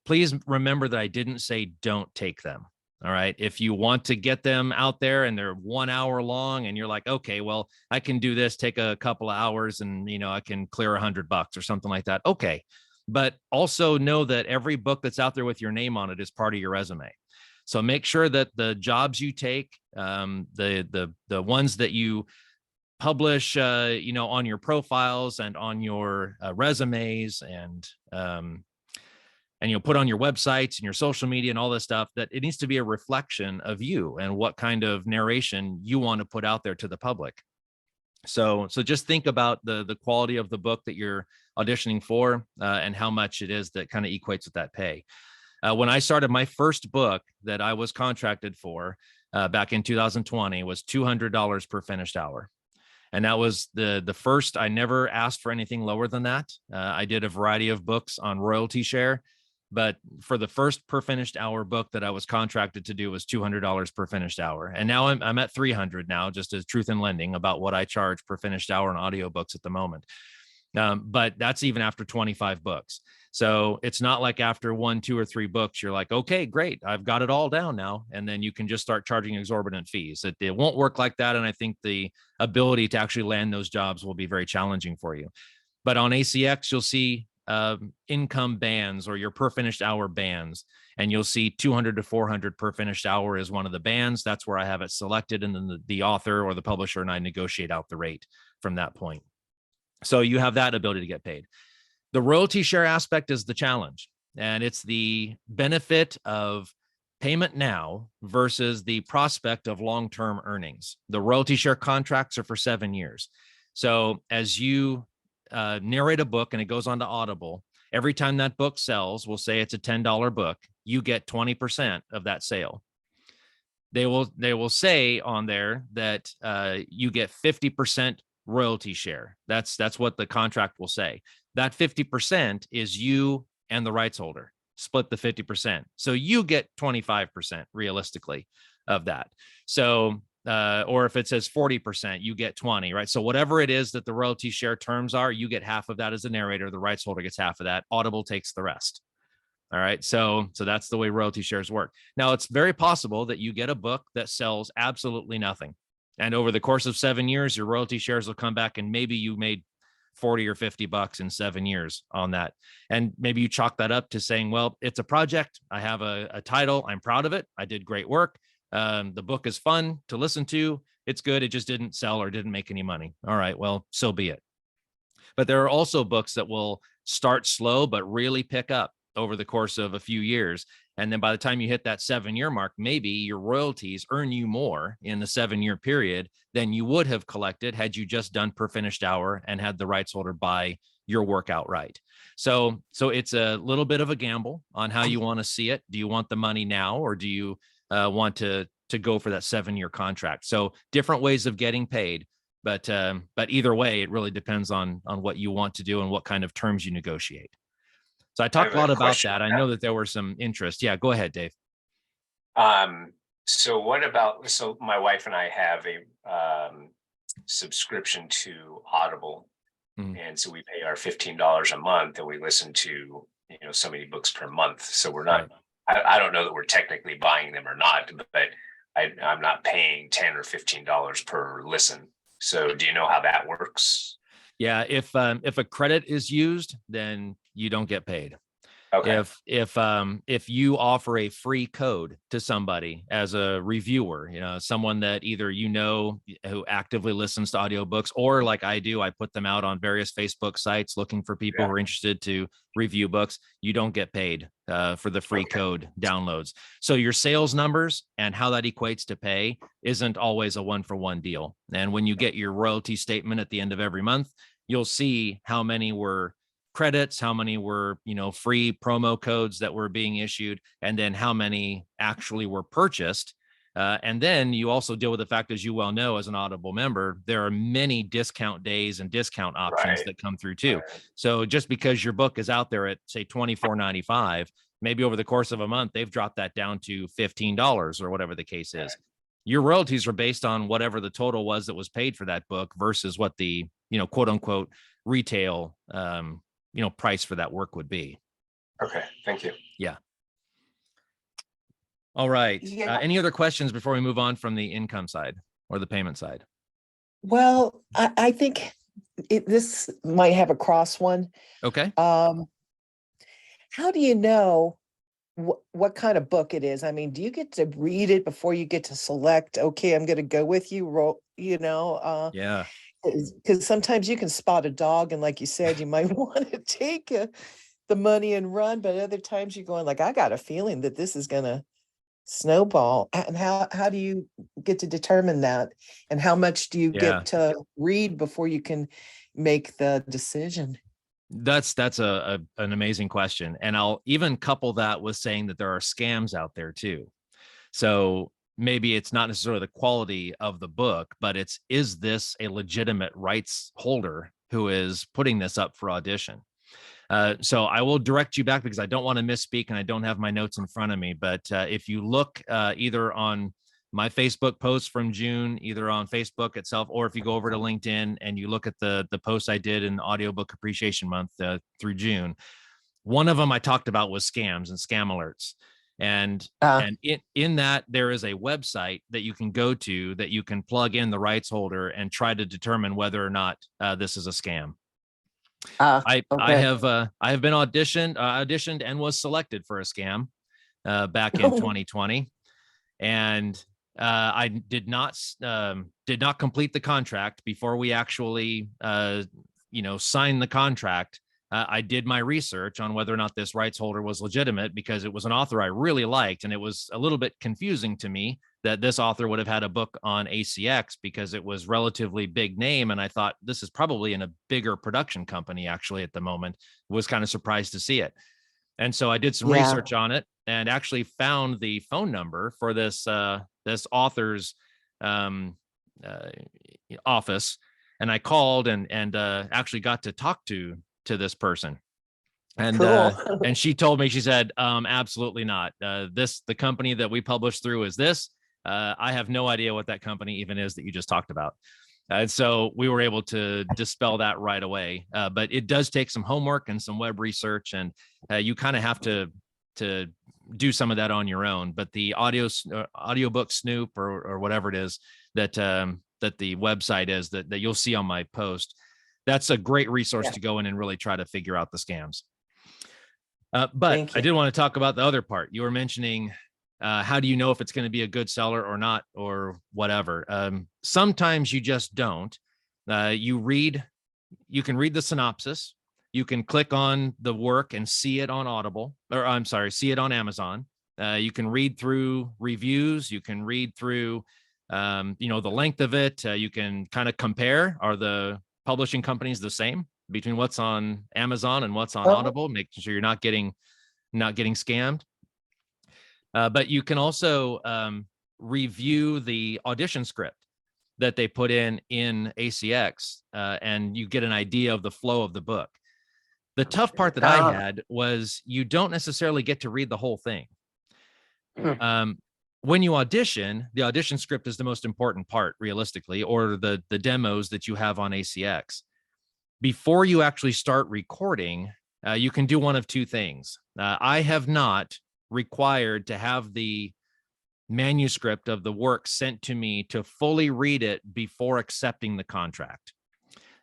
Please remember that I didn't say don't take them. All right. If you want to get them out there and they're 1 hour long and you're like, okay, well, I can do this, take a couple of hours and, I can clear $100 or something like that. Okay. But also know that every book that's out there with your name on it is part of your resume. So make sure that the jobs you take, the ones that you publish, on your profiles and on your resumes and you'll put on your websites and your social media and all this stuff, that it needs to be a reflection of you and what kind of narration you want to put out there to the public. So just think about the quality of the book that you're auditioning for and how much it is that kind of equates with that pay. When I started my first book that I was contracted for back in 2020 was $200 per finished hour. And that was the first. I never asked for anything lower than that. I did a variety of books on royalty share, but for the first per finished hour book that I was contracted to do was $200 per finished hour. And now I'm at 300 now, just as truth in lending about what I charge per finished hour in audiobooks at the moment. But that's even after 25 books. So it's not like after 1, 2, or 3 books, you're like, okay, great, I've got it all down now. And then you can just start charging exorbitant fees. It won't work like that. And I think the ability to actually land those jobs will be very challenging for you. But on ACX, you'll see income bands or your per finished hour bands, and you'll see 200 to 400 per finished hour is one of the bands. That's where I have it selected, and then the author or the publisher and I negotiate out the rate from that point. So you have that ability to get paid. The royalty share aspect is the challenge, and it's the benefit of payment now versus the prospect of long-term earnings. The royalty share contracts are for 7 years. So as you narrate a book and it goes on to Audible, every time that book sells, we'll say it's a $10 book, you get 20% of that sale. They will say on there that you get 50% royalty share. That's what the contract will say. That 50% is you and the rights holder split the 50%. So you get 25% realistically of that. So, or if it says 40%, you get 20, right? So whatever it is that the royalty share terms are, you get half of that as a narrator. The rights holder gets half of that. Audible takes the rest. All right. So that's the way royalty shares work. Now, it's very possible that you get a book that sells absolutely nothing. And over the course of 7 years, your royalty shares will come back and maybe you made 40 or 50 bucks in 7 years on that. And maybe you chalk that up to saying, well, it's a project. I have a title. I'm proud of it. I did great work. The book is fun to listen to. It's good. It just didn't sell or didn't make any money. All right, well, so be it. But there are also books that will start slow, but really pick up over the course of a few years. And then by the time you hit that 7-year mark, maybe your royalties earn you more in the 7-year period than you would have collected had you just done per finished hour and had the rights holder buy your work outright. So it's a little bit of a gamble on how you want to see it. Do you want the money now, or do you want to go for that 7-year contract? So different ways of getting paid, but either way, it really depends on what you want to do and what kind of terms you negotiate. So I talked a lot about that. I know that there were some interest. Yeah, go ahead, Dave. So what about, so my wife and I have a subscription to Audible. And so we pay our $15 a month and we listen to, so many books per month. So we're not, I don't know that we're technically buying them or not, but I'm not paying $10 or $15 per listen. So do you know how that works? Yeah, if a credit is used, then you don't get paid. Okay. If you offer a free code to somebody as a reviewer, someone that either who actively listens to audiobooks, or like I do, I put them out on various Facebook sites looking for people who are interested to review books, you don't get paid for the free code downloads. So your sales numbers and how that equates to pay isn't always a one-for-one deal. And when you get your royalty statement at the end of every month, you'll see how many were credits, how many were, free promo codes that were being issued, and then how many actually were purchased. And then you also deal with the fact, as you well know, as an Audible member, there are many discount days and discount options that come through too. So just because your book is out there at, say, $24.95, maybe over the course of a month, they've dropped that down to $15 or whatever the case is. Your royalties are based on whatever the total was that was paid for that book versus what the, quote unquote, retail, price for that work would be. Okay, thank you. Yeah. All right. Yeah. Any other questions before we move on from the income side or the payment side? Well, I think this might have a cross one. Okay. How do you know what kind of book it is? I mean, do you get to read it before you get to select, okay, I'm going to go with you, Yeah. Because sometimes you can spot a dog, and like you said, you might want to take the money and run, but other times you're going like, I got a feeling that this is going to snowball. And how do you get to determine that? And how much do you get to read before you can make the decision? That's an amazing question. And I'll even couple that with saying that there are scams out there too. So maybe it's not necessarily the quality of the book, but is this a legitimate rights holder who is putting this up for audition? So I will direct you back because I don't want to misspeak and I don't have my notes in front of me. But if you look either on my Facebook post from June, either on Facebook itself, or if you go over to LinkedIn and you look at the post I did in Audiobook Appreciation Month through June, one of them I talked about was scams and scam alerts. And in that, there is a website that you can go to that you can plug in the rights holder and try to determine whether or not this is a scam. I Okay. have been auditioned and was selected for a scam back in 2020, and I did not complete the contract before we actually signed the contract. I did my research on whether or not this rights holder was legitimate, because it was an author I really liked, and it was a little bit confusing to me that this author would have had a book on ACX, because it was relatively big name, and I thought this is probably in a bigger production company actually at the moment. Was kind of surprised to see it. And so I did some Yeah. research on it and actually found the phone number for this author's office, and I called and actually got to talk to this person. And Cool. and she told me, she said, absolutely not. The company that we publish through is this. I have no idea what that company even is that you just talked about. And so we were able to dispel that right away. But it does take some homework and some web research, and you kind of have to do some of that on your own. But the audiobook Snoop or whatever it is that the website is that you'll see on my post, that's a great resource to go in and really try to figure out the scams. But I did want to talk about the other part. You were mentioning how do you know if it's going to be a good seller or not, or whatever. Sometimes you just don't. You can read the synopsis. You can click on the work and see it on Audible, or I'm sorry, see it on Amazon. You can read through reviews. You can read through, the length of it. You can kind of compare, are the publishing companies the same between what's on Amazon and what's on Audible, making sure you're not getting scammed. But you can also review the audition script that they put in ACX, and you get an idea of the flow of the book. The tough part that I had was you don't necessarily get to read the whole thing. When you audition, the audition script is the most important part, realistically, or the demos that you have on ACX. Before you actually start recording, you can do one of two things. I have not required to have the manuscript of the work sent to me to fully read it before accepting the contract.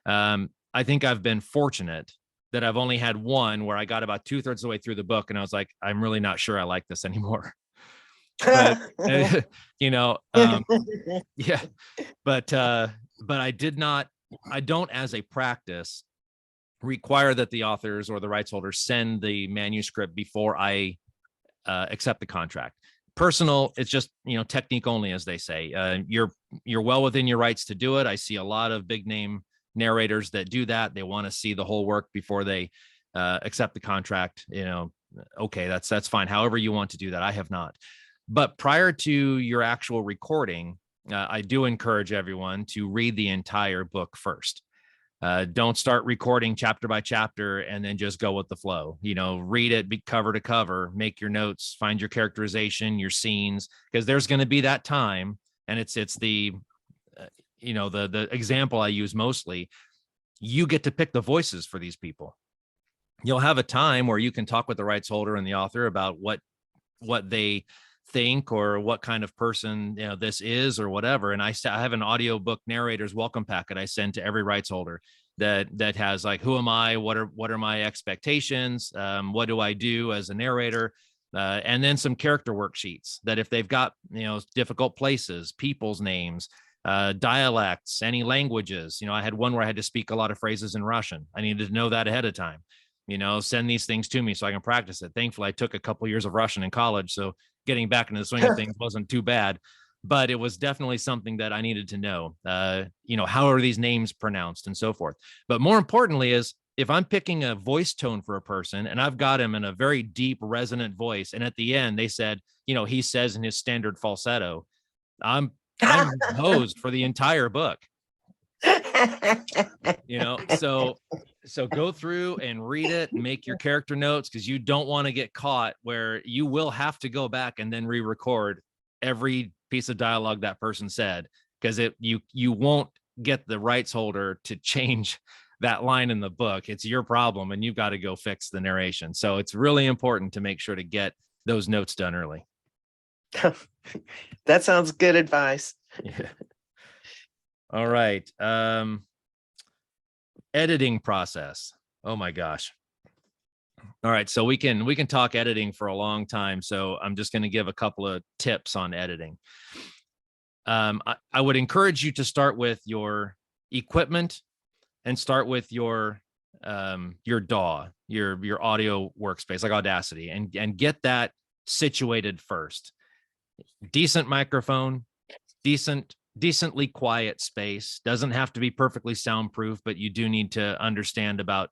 I think I've been fortunate that I've only had one where I got about 2/3 of the way through the book and I was like, I'm really not sure I like this anymore. But yeah, but I don't, as a practice, require that the authors or the rights holders send the manuscript before I accept the contract. Personal, it's just, technique only, as they say. You're well within your rights to do it. I see a lot of big name narrators that do that. They want to see the whole work before they accept the contract. Okay, that's fine. However you want to do that. I have not. But prior to your actual recording, I do encourage everyone to read the entire book first. Don't start recording chapter by chapter and then just go with the flow. Read it cover to cover, make your notes, find your characterization, your scenes, because there's going to be that time. And it's the, the example I use mostly, you get to pick the voices for these people. You'll have a time where you can talk with the rights holder and the author about what they think or what kind of person this is or whatever. And I have an audiobook narrator's welcome packet I send to every rights holder that has like, who am I, what are my expectations, what do I do as a narrator, and then some character worksheets that if they've got difficult places, people's names, dialects, any languages. I had one where I had to speak a lot of phrases in Russian. I needed to know that ahead of time. Send these things to me so I can practice it. Thankfully, I took a couple years of Russian in college, so getting back into the swing of things wasn't too bad. But it was definitely something that I needed to know. How are these names pronounced and so forth. But more importantly is, if I'm picking a voice tone for a person and I've got him in a very deep resonant voice, and at the end they said, he says in his standard falsetto, I'm hosed for the entire book. So go through and read it, make your character notes, because you don't want to get caught where you will have to go back and then re-record every piece of dialogue that person said, because you won't get the rights holder to change that line in the book. It's your problem, and you've got to go fix the narration. So it's really important to make sure to get those notes done early. That sounds good advice. Yeah. All right. Editing process. Oh my gosh. All right, so we can talk editing for a long time. So I'm just going to give a couple of tips on editing. I would encourage you to start with your equipment and start with your DAW, your audio workspace like Audacity, and get that situated first. Decent microphone, decently quiet space. Doesn't have to be perfectly soundproof, but you do need to understand about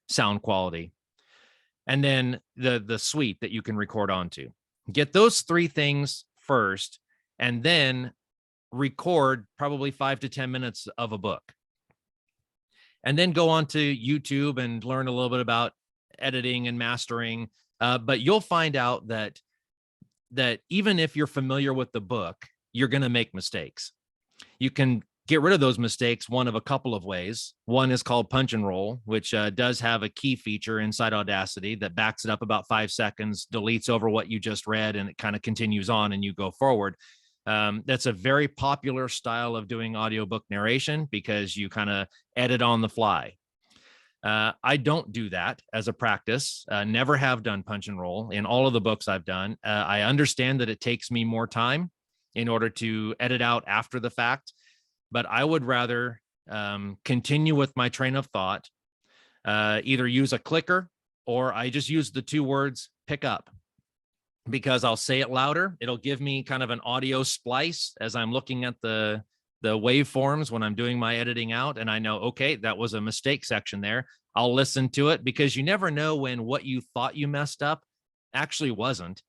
sound quality. And then the suite that you can record onto. Get those three things first, and then record probably 5 to 10 minutes of a book. And then go on to YouTube and learn a little bit about editing and mastering. But you'll find out that even if you're familiar with the book, you're going to make mistakes. You can get rid of those mistakes one of a couple of ways. One is called punch and roll, which does have a key feature inside Audacity that backs it up about 5 seconds, deletes over what you just read, and it kind of continues on and you go forward. That's a very popular style of doing audiobook narration because you kind of edit on the fly. I don't do that as a practice. Never have done punch and roll in all of the books I've done. I understand that it takes me more time in order to edit out after the fact, but I would rather continue with my train of thought, either use a clicker or I just use the 2 words pick up, because I'll say it louder. It'll give me kind of an audio splice as I'm looking at the waveforms when I'm doing my editing out. And I know, okay, that was a mistake section there. I'll listen to it, because you never know when what you thought you messed up actually wasn't.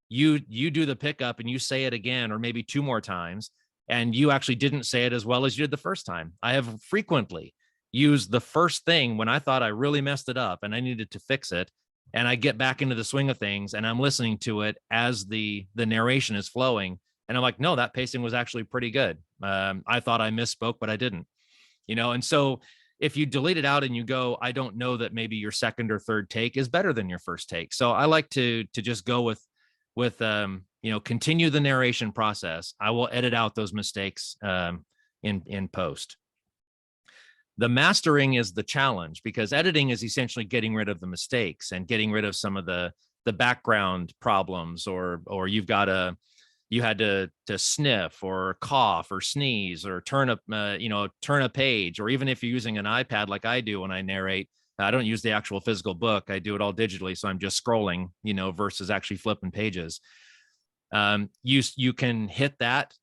You do the pickup and you say it again, or maybe 2 more times, and you actually didn't say it as well as you did the first time. I have frequently used the first thing when I thought I really messed it up and I needed to fix it. And I get back into the swing of things and I'm listening to it as the narration is flowing. And I'm like, no, that pacing was actually pretty good. I thought I misspoke, but I didn't, and so if you delete it out and you go, I don't know that maybe your second or third take is better than your first take. So I like to just go with continue the narration process. I will edit out those mistakes in post. The mastering is the challenge, because editing is essentially getting rid of the mistakes and getting rid of some of the background problems, or you had to sniff or cough or sneeze or turn a page, or even if you're using an iPad like I do when I narrate, I don't use the actual physical book. I do it all digitally, so I'm just scrolling, versus actually flipping pages. You can hit that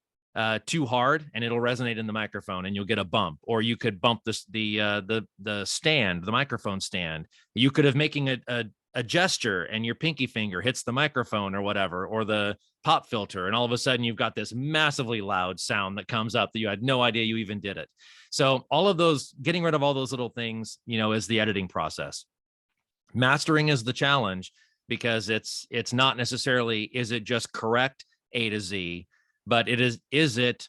too hard and it'll resonate in the microphone and you'll get a bump, or you could bump the stand, the microphone stand. You could have making a gesture and your pinky finger hits the microphone or whatever, or the pop filter, and all of a sudden you've got this massively loud sound that comes up that you had no idea you even did it. So all of those, getting rid of all those little things, is the editing process. Mastering is the challenge, because it's not necessarily, is it just correct A to Z, but is it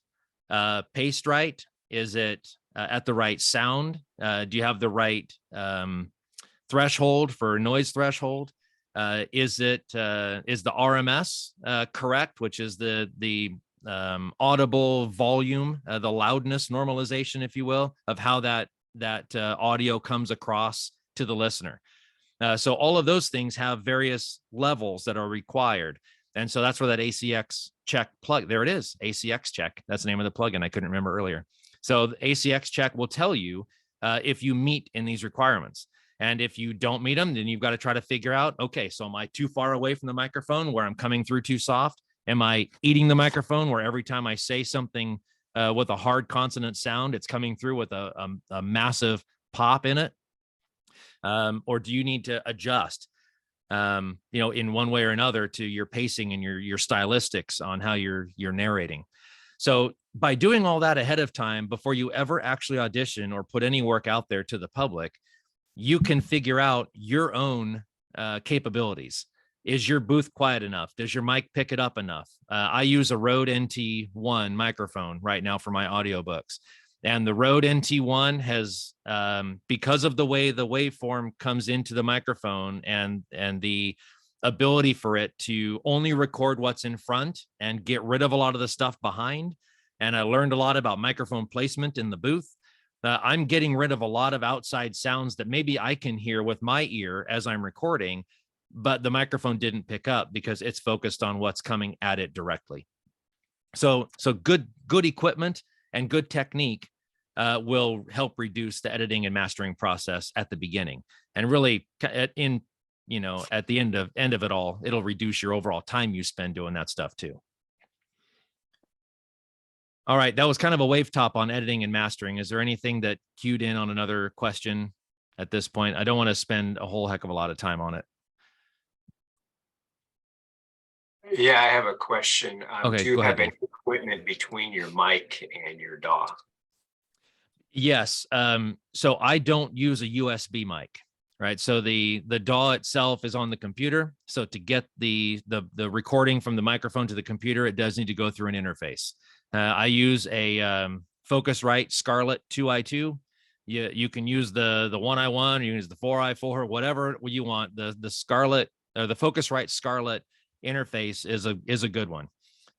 paced right? Is it at the right sound? Do you have the right threshold for noise threshold? Is the RMS correct, which is the audible volume, the loudness normalization, if you will, of how that audio comes across to the listener. So all of those things have various levels that are required. And so that's where that ACX check plug, there it is, ACX check. That's the name of the plugin. I couldn't remember earlier. So the ACX check will tell you if you meet in these requirements. And if you don't meet them, then you've got to try to figure out, okay, so am I too far away from the microphone where I'm coming through too soft? Am I eating the microphone where every time I say something with a hard consonant sound, it's coming through with a massive pop in it? Or do you need to adjust, in one way or another to your pacing and your stylistics on how you're narrating? So by doing all that ahead of time, before you ever actually audition or put any work out there to the public, you can figure out your own capabilities. Is your booth quiet enough? Does your mic pick it up enough? I use a Rode NT1 microphone right now for my audiobooks. And the Rode NT1 has, because of the way the waveform comes into the microphone and the ability for it to only record what's in front and get rid of a lot of the stuff behind. And I learned a lot about microphone placement in the booth. I'm getting rid of a lot of outside sounds that maybe I can hear with my ear as I'm recording, but the microphone didn't pick up because it's focused on what's coming at it directly. So good equipment and good technique will help reduce the editing and mastering process at the beginning, and really at the end of it all, it'll reduce your overall time you spend doing that stuff too. All right, that was kind of a wave top on editing and mastering. Is there anything that cued in on another question at this point? I don't want to spend a whole heck of a lot of time on it. Yeah, I have a question. Okay, Do you go have ahead, any equipment between your mic and your DAW? Yes. So I don't use a USB mic, right? So the DAW itself is on the computer. So to get the recording from the microphone to the computer, it does need to go through an interface. I use a Focusrite Scarlett 2i2. You can use the 1i1, or you can use the 4i4, whatever you want. The Scarlett or the Focusrite Scarlett interface is a good one.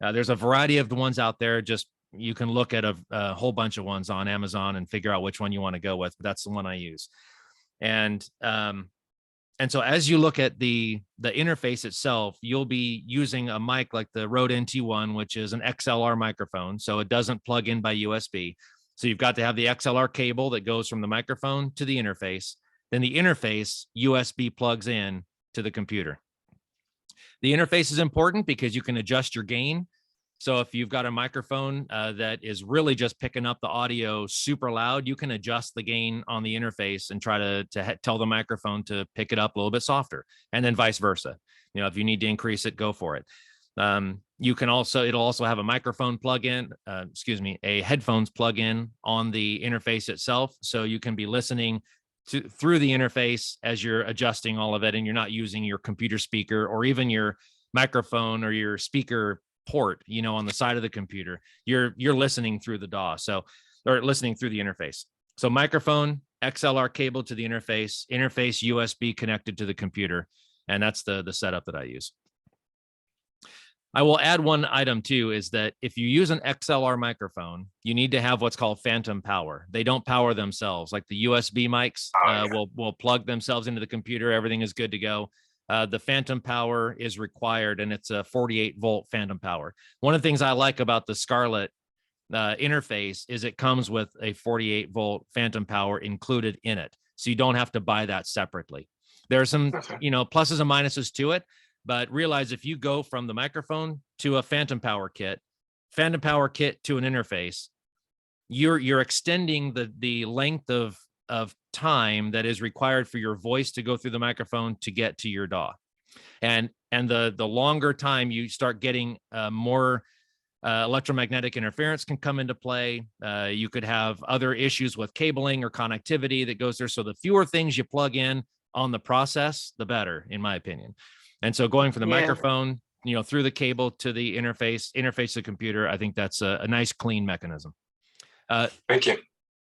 There's a variety of the ones out there. Just you can look at a whole bunch of ones on Amazon and figure out which one you want to go with. But that's the one I use. And so as you look at the interface itself, you'll be using a mic like the Rode NT1, which is an XLR microphone. So it doesn't plug in by USB. So you've got to have the XLR cable that goes from the microphone to the interface. Then the interface USB plugs in to the computer. The interface is important because you can adjust your gain. So if you've got a microphone that is really just picking up the audio super loud, you can adjust the gain on the interface and try to tell the microphone to pick it up a little bit softer, and then vice versa. If you need to increase it, go for it. You can it'll also have a microphone plug-in, a headphones plug-in on the interface itself. So you can be listening through the interface as you're adjusting all of it, and you're not using your computer speaker or even your microphone or your speaker port, on the side of the computer. You're listening through the DAW, or listening through the interface. So microphone, XLR cable to the interface USB connected to the computer, and that's the setup that I use. I will add one item too, is that if you use an XLR microphone, you need to have what's called phantom power. They don't power themselves. Like the USB mics will plug themselves into the computer. Everything is good to go. The phantom power is required, and it's a 48-volt phantom power. One of the things I like about the Scarlett interface is it comes with a 48-volt phantom power included in it. So you don't have to buy that separately. There are some, pluses and minuses to it, but realize if you go from the microphone to a phantom power kit to an interface, you're extending the length of time that is required for your voice to go through the microphone to get to your DAW. And the longer time you start getting more electromagnetic interference can come into play. You could have other issues with cabling or connectivity that goes there. So the fewer things you plug in on the process, the better, in my opinion. And so going from the microphone, through the cable to the interface to the computer, I think that's a nice, clean mechanism. Thank you.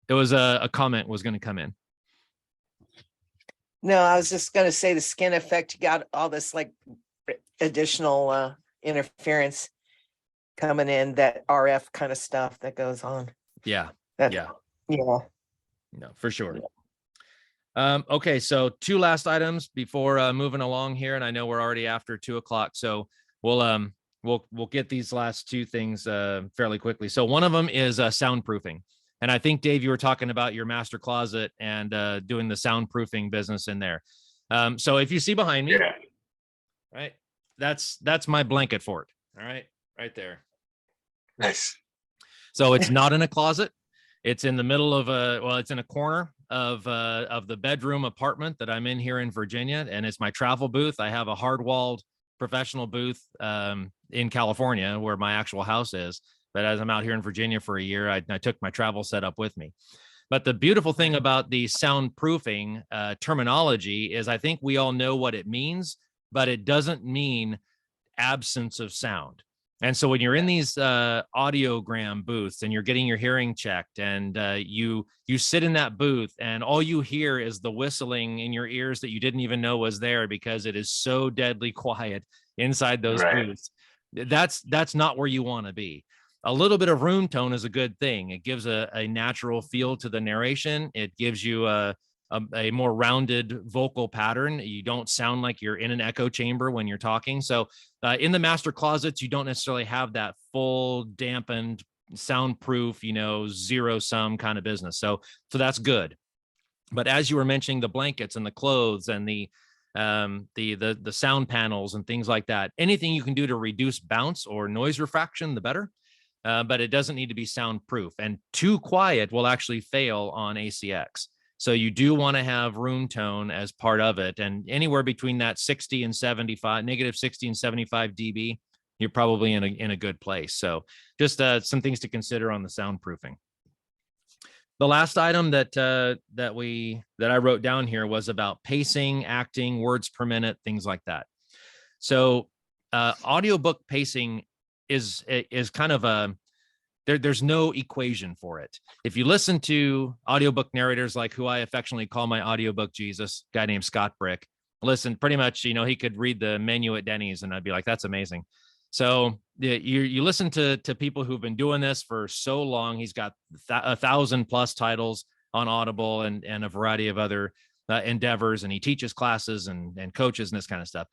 It was a comment was going to come in. No, I was just going to say the skin effect, you got all this like additional interference coming in, that RF kind of stuff that goes on. Yeah. Yeah. No, for sure. Okay, so two last items before moving along here, and I know we're already after 2:00, so we'll get these last two things fairly quickly. So one of them is soundproofing. And I think, Dave, you were talking about your master closet and doing the soundproofing business in there. So if you see behind me, right, that's my blanket fort. All right, right there. Nice. So it's not in a closet. It's in the middle of it's in a corner of the bedroom apartment that I'm in here in Virginia, and it's my travel booth. I have a hard-walled professional booth in California where my actual house is. But as I'm out here in Virginia for a year, I took my travel setup with me. But the beautiful thing about the soundproofing terminology is I think we all know what it means, but it doesn't mean absence of sound. And so when you're in these audiogram booths and you're getting your hearing checked, and you sit in that booth and all you hear is the whistling in your ears that you didn't even know was there because it is so deadly quiet inside those booths, that's not where you want to be. a little bit of room tone is a good thing. It gives a natural feel to the narration. It gives you a more rounded vocal pattern. You don't sound like you're in an echo chamber when you're talking. So in the master closets, you don't necessarily have that full dampened, soundproof, zero sum kind of business. So that's good. But as you were mentioning, the blankets and the clothes and the sound panels and things like that, anything you can do to reduce bounce or noise refraction, the better. But it doesn't need to be soundproof, and too quiet will actually fail on ACX. So you do want to have room tone as part of it, and anywhere between that 60 and 75, negative 60 and 75 dB, you're probably in a good place. So just some things to consider on the soundproofing. The last item that I wrote down here was about pacing, acting, words per minute, things like that. So audiobook pacing is kind of there's no equation for it. If you listen to audiobook narrators like who I affectionately call my audiobook Jesus, guy named Scott Brick, listen, pretty much, he could read the menu at Denny's and I'd be like, that's amazing. So you listen to people who've been doing this for so long. He's got 1,000+ titles on Audible and a variety of other endeavors, and he teaches classes and coaches and this kind of stuff.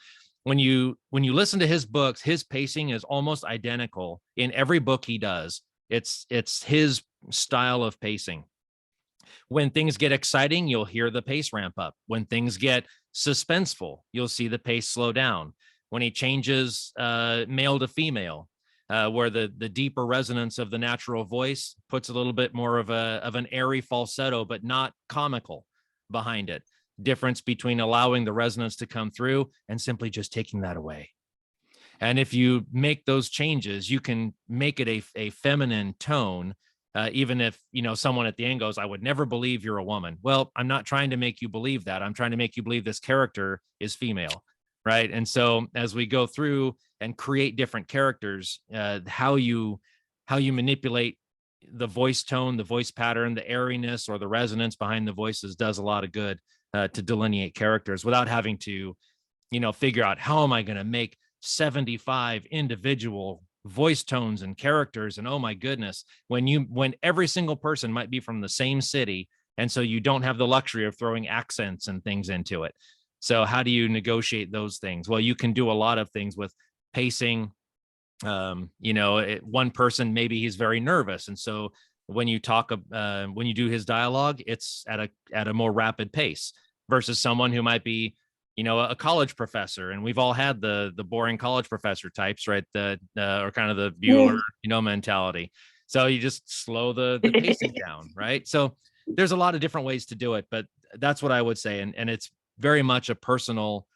When you listen to his books, his pacing is almost identical in every book he does. It's his style of pacing. When things get exciting, you'll hear the pace ramp up. When things get suspenseful, you'll see the pace slow down. When he changes male to female, where the deeper resonance of the natural voice puts a little bit more of an airy falsetto, but not comical behind it. Difference between allowing the resonance to come through and simply just taking that away. And if you make those changes, you can make it a feminine tone, even if, someone at the end goes, I would never believe you're a woman. Well, I'm not trying to make you believe that. I'm trying to make you believe this character is female, right? And so as we go through and create different characters, how you manipulate the voice tone, the voice pattern, the airiness or the resonance behind the voices does a lot of good to delineate characters without having to, figure out how am I going to make 75 individual voice tones and characters. And oh my goodness, when every single person might be from the same city. And so you don't have the luxury of throwing accents and things into it. So how do you negotiate those things? Well, you can do a lot of things with pacing. One person, maybe he's very nervous. And so when you do his dialogue, it's at a more rapid pace versus someone who might be, a college professor. And we've all had the boring college professor types, right? Or kind of the Bueller, mentality. So you just slow the pacing down, right? So there's a lot of different ways to do it, but that's what I would say. And it's very much a personal,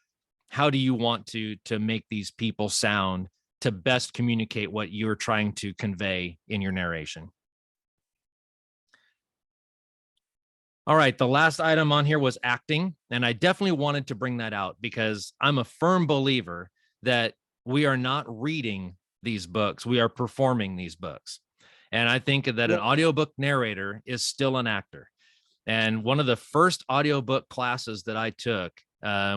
how do you want to make these people sound to best communicate what you're trying to convey in your narration. All right, the last item on here was acting, and I definitely wanted to bring that out because I'm a firm believer that we are not reading these books, we are performing these books. And I think that an audiobook narrator is still an actor. And one of the first audiobook classes that I took,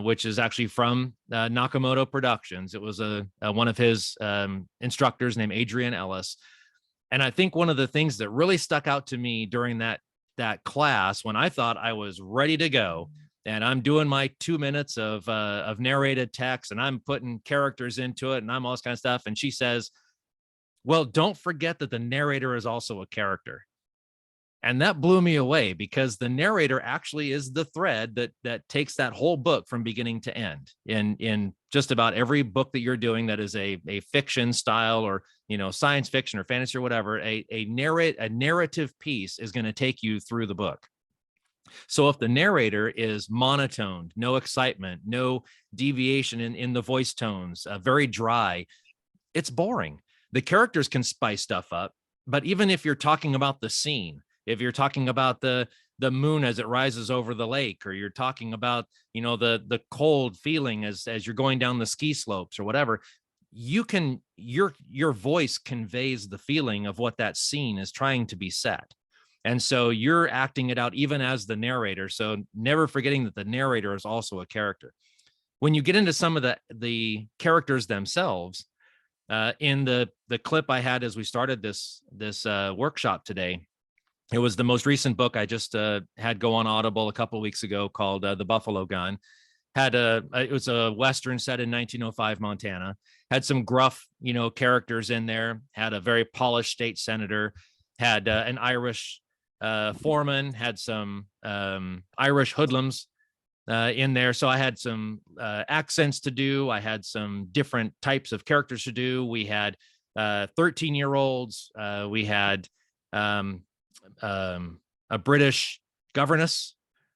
which is actually from Nakamoto Productions, it was one of his instructors named Adrian Ellis. And I think one of the things that really stuck out to me during that class, when I thought I was ready to go and I'm doing my 2 minutes of narrated text and I'm putting characters into it and I'm all this kind of stuff. And she says, well, don't forget that the narrator is also a character. And that blew me away because the narrator actually is the thread that takes that whole book from beginning to end. In just about every book that you're doing that is a fiction style or science fiction or fantasy or whatever, a narrative piece is going to take you through the book. So if the narrator is monotoned, no excitement, no deviation in the voice tones, very dry, it's boring. The characters can spice stuff up, but even if you're talking about the scene, if you're talking about the moon as it rises over the lake, or you're talking about, the cold feeling as you're going down the ski slopes or whatever, your voice conveys the feeling of what that scene is trying to be set. And so you're acting it out even as the narrator. So never forgetting that the narrator is also a character. When you get into some of the characters themselves, In the clip I had as we started this workshop today, it was the most recent book I just had go on Audible a couple of weeks ago called The Buffalo Gun. It was a Western set in 1905 Montana, had some gruff, characters in there, had a very polished state senator, had an Irish foreman, had some Irish hoodlums in there. So I had some accents to do. I had some different types of characters to do. We had 13-year-olds. We had a British governess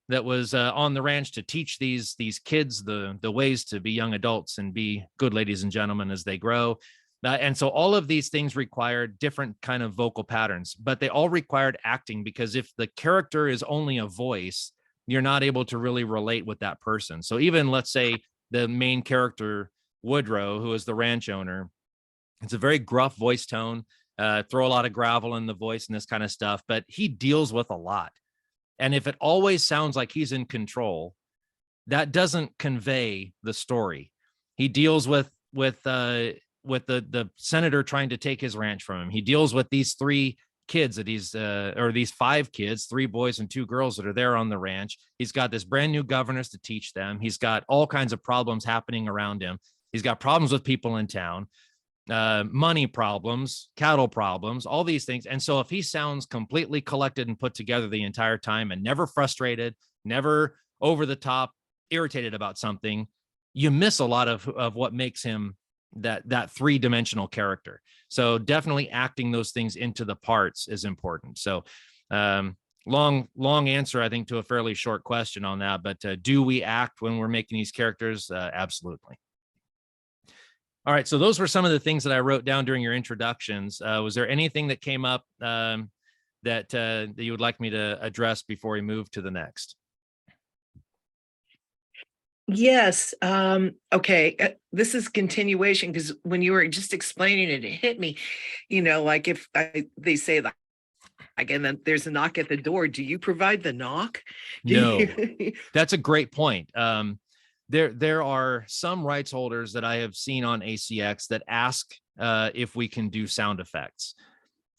that was on the ranch to teach these kids the ways to be young adults and be good ladies and gentlemen as they grow. And so all of these things required different kind of vocal patterns, but they all required acting, because if the character is only a voice, you're not able to really relate with that person. So even, let's say, the main character, Woodrow, who is the ranch owner, it's a very gruff voice tone, throw a lot of gravel in the voice and this kind of stuff, but he deals with a lot. And if it always sounds like he's in control, that doesn't convey the story. He deals with the senator trying to take his ranch from him. He deals with these three kids that these 5 kids, 3 boys and 2 girls that are there on the ranch. He's got this brand new governess to teach them. He's got all kinds of problems happening around him. He's got problems with people in town, money problems, cattle problems, all these things. And so if he sounds completely collected and put together the entire time and never frustrated, never over the top, irritated about something, you miss a lot of what makes him that 3-dimensional character. So definitely acting those things into the parts is important. So long answer, I think, to a fairly short question on that, but do we act when we're making these characters? Absolutely. All right, so those were some of the things that I wrote down during your introductions. Was there anything that came up that you would like me to address before we move to the next? Yes. Okay. This is continuation, because when you were just explaining it, it hit me, like if they say that again, then there's a knock at the door. Do you provide the knock? No, that's a great point. There are some rights holders that I have seen on ACX that ask if we can do sound effects.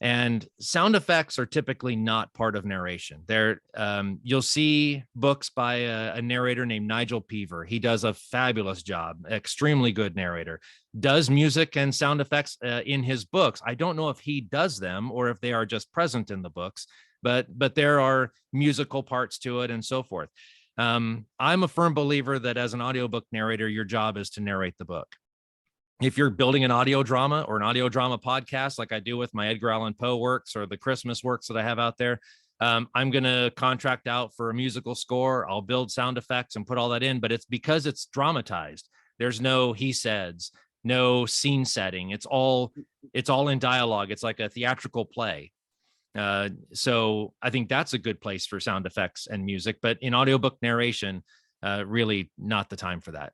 And sound effects are typically not part of narration. You'll see books by a narrator named Nigel Peaver. He does a fabulous job, extremely good narrator, does music and sound effects in his books. I don't know if he does them or if they are just present in the books, but there are musical parts to it and so forth. I'm a firm believer that as an audiobook narrator, your job is to narrate the book. If you're building an audio drama or an audio drama podcast, like I do with my Edgar Allan Poe works or the Christmas works that I have out there, I'm going to contract out for a musical score. I'll build sound effects and put all that in, but it's because it's dramatized. There's no he says, no scene setting. It's all in dialogue. It's like a theatrical play. So I think that's a good place for sound effects and music, but in audiobook narration, really not the time for that.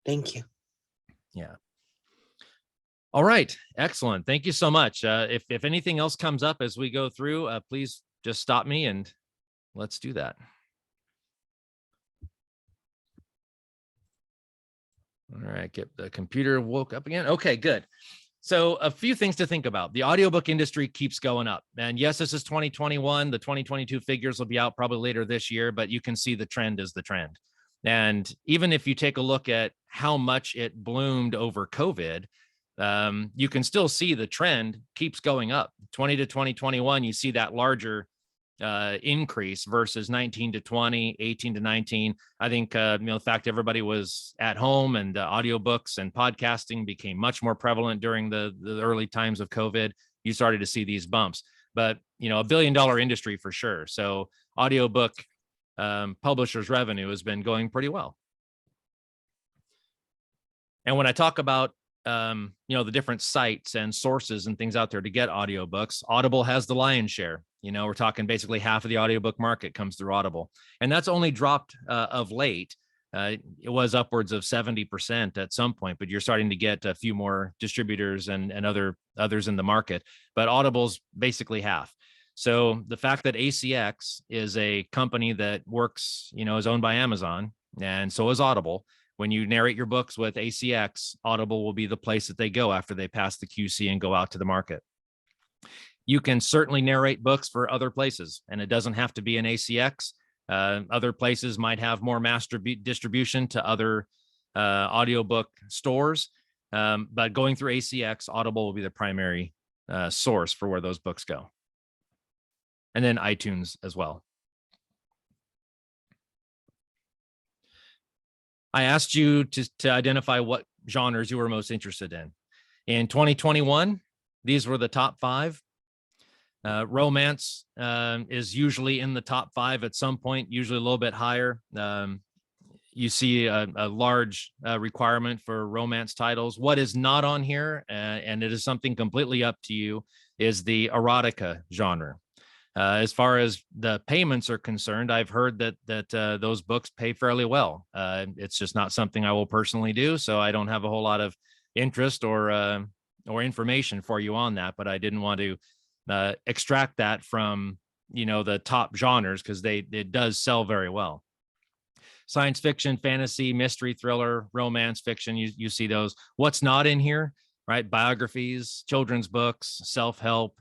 Thank you. Yeah. All right. Excellent. Thank you so much. If anything else comes up as we go through, please just stop me and let's do that. All right. Get the computer woke up again. Okay, good. So a few things to think about. The audiobook industry keeps going up. And yes, this is 2021. The 2022 figures will be out probably later this year, but you can see the trend is the trend. And even if you take a look at how much it bloomed over COVID, you can still see the trend keeps going up. 20 to 2021, you see that larger increase versus 19 to 20, 18 to 19. I think, the fact everybody was at home and audiobooks and podcasting became much more prevalent during the early times of COVID. You started to see these bumps, but, $1 billion industry for sure. So audiobook publishers' revenue has been going pretty well. And when I talk about, the different sites and sources and things out there to get audiobooks, Audible has the lion's share. We're talking basically half of the audiobook market comes through Audible. And that's only dropped of late. It was upwards of 70% at some point, but you're starting to get a few more distributors and others in the market. But Audible's basically half. So the fact that ACX is a company that works, is owned by Amazon, and so is Audible. when you narrate your books with ACX, Audible will be the place that they go after they pass the QC and go out to the market. You can certainly narrate books for other places, and it doesn't have to be an ACX. Other places might have more mass distribution to other audiobook stores, but going through ACX, Audible will be the primary source for where those books go. And then iTunes as well. I asked you to identify what genres you were most interested in. In 2021, these were the top 5. Romance is usually in the top 5 at some point, usually a little bit higher. You see a large requirement for romance titles. What is not on here, and it is something completely up to you, is the erotica genre. As far as the payments are concerned, I've heard that those books pay fairly well. It's just not something I will personally do, so I don't have a whole lot of interest or information for you on that. But I didn't want to extract that from the top genres, because it does sell very well. Science fiction, fantasy, mystery, thriller, romance fiction, you see those. What's not in here, right? Biographies, children's books, self-help,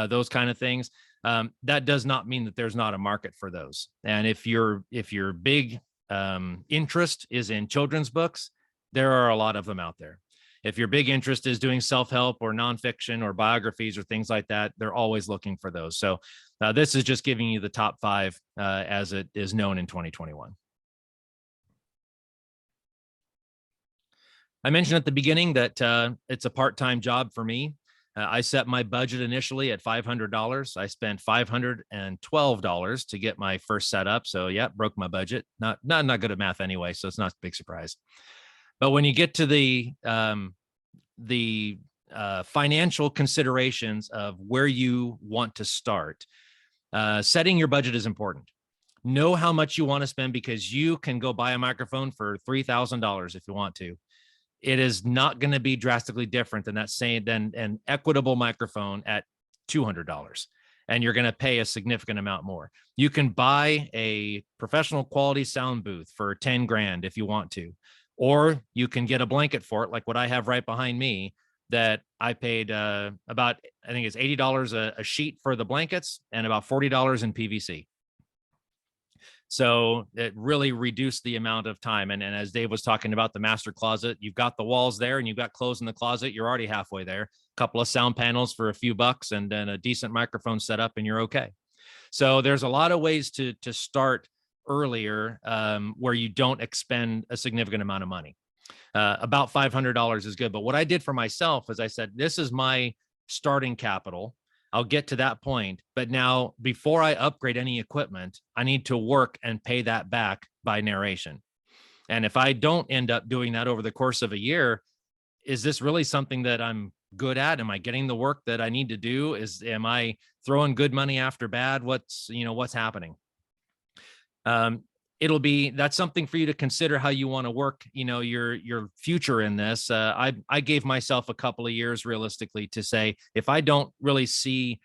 those kind of things. That does not mean that there's not a market for those. And if your big interest is in children's books, there are a lot of them out there. If your big interest is doing self-help or nonfiction or biographies or things like that, they're always looking for those. So this is just giving you the top 5 as it is known in 2021. I mentioned at the beginning that it's a part-time job for me. I set my budget initially at $500. I spent $512 to get my first setup. So yeah, broke my budget. Not good at math anyway, so it's not a big surprise. But when you get to the financial considerations of where you want to start, setting your budget is important. Know how much you want to spend, because you can go buy a microphone for $3,000 if you want to. It is not going to be drastically different than an equitable microphone at $200, and you're going to pay a significant amount more. You can buy a professional quality sound booth for 10 grand if you want to, or you can get a blanket for it, like what I have right behind me, that I paid about, I think it's $80 a sheet for the blankets and about $40 in PVC. So it really reduced the amount of time. And as Dave was talking about the master closet, you've got the walls there and you've got clothes in the closet. You're already halfway there. A couple of sound panels for a few bucks and then a decent microphone set up and you're okay. So there's a lot of ways to start earlier where you don't expend a significant amount of money. About $500 is good. But what I did for myself is I said, this is my starting capital. I'll get to that point. But now, before I upgrade any equipment, I need to work and pay that back by narration. And if I don't end up doing that over the course of a year, is this really something that I'm good at? Am I getting the work that I need to do? Am I throwing good money after bad? What's happening? That's something for you to consider how you want to work, your future in this. I gave myself a couple of years realistically to say, if I don't really see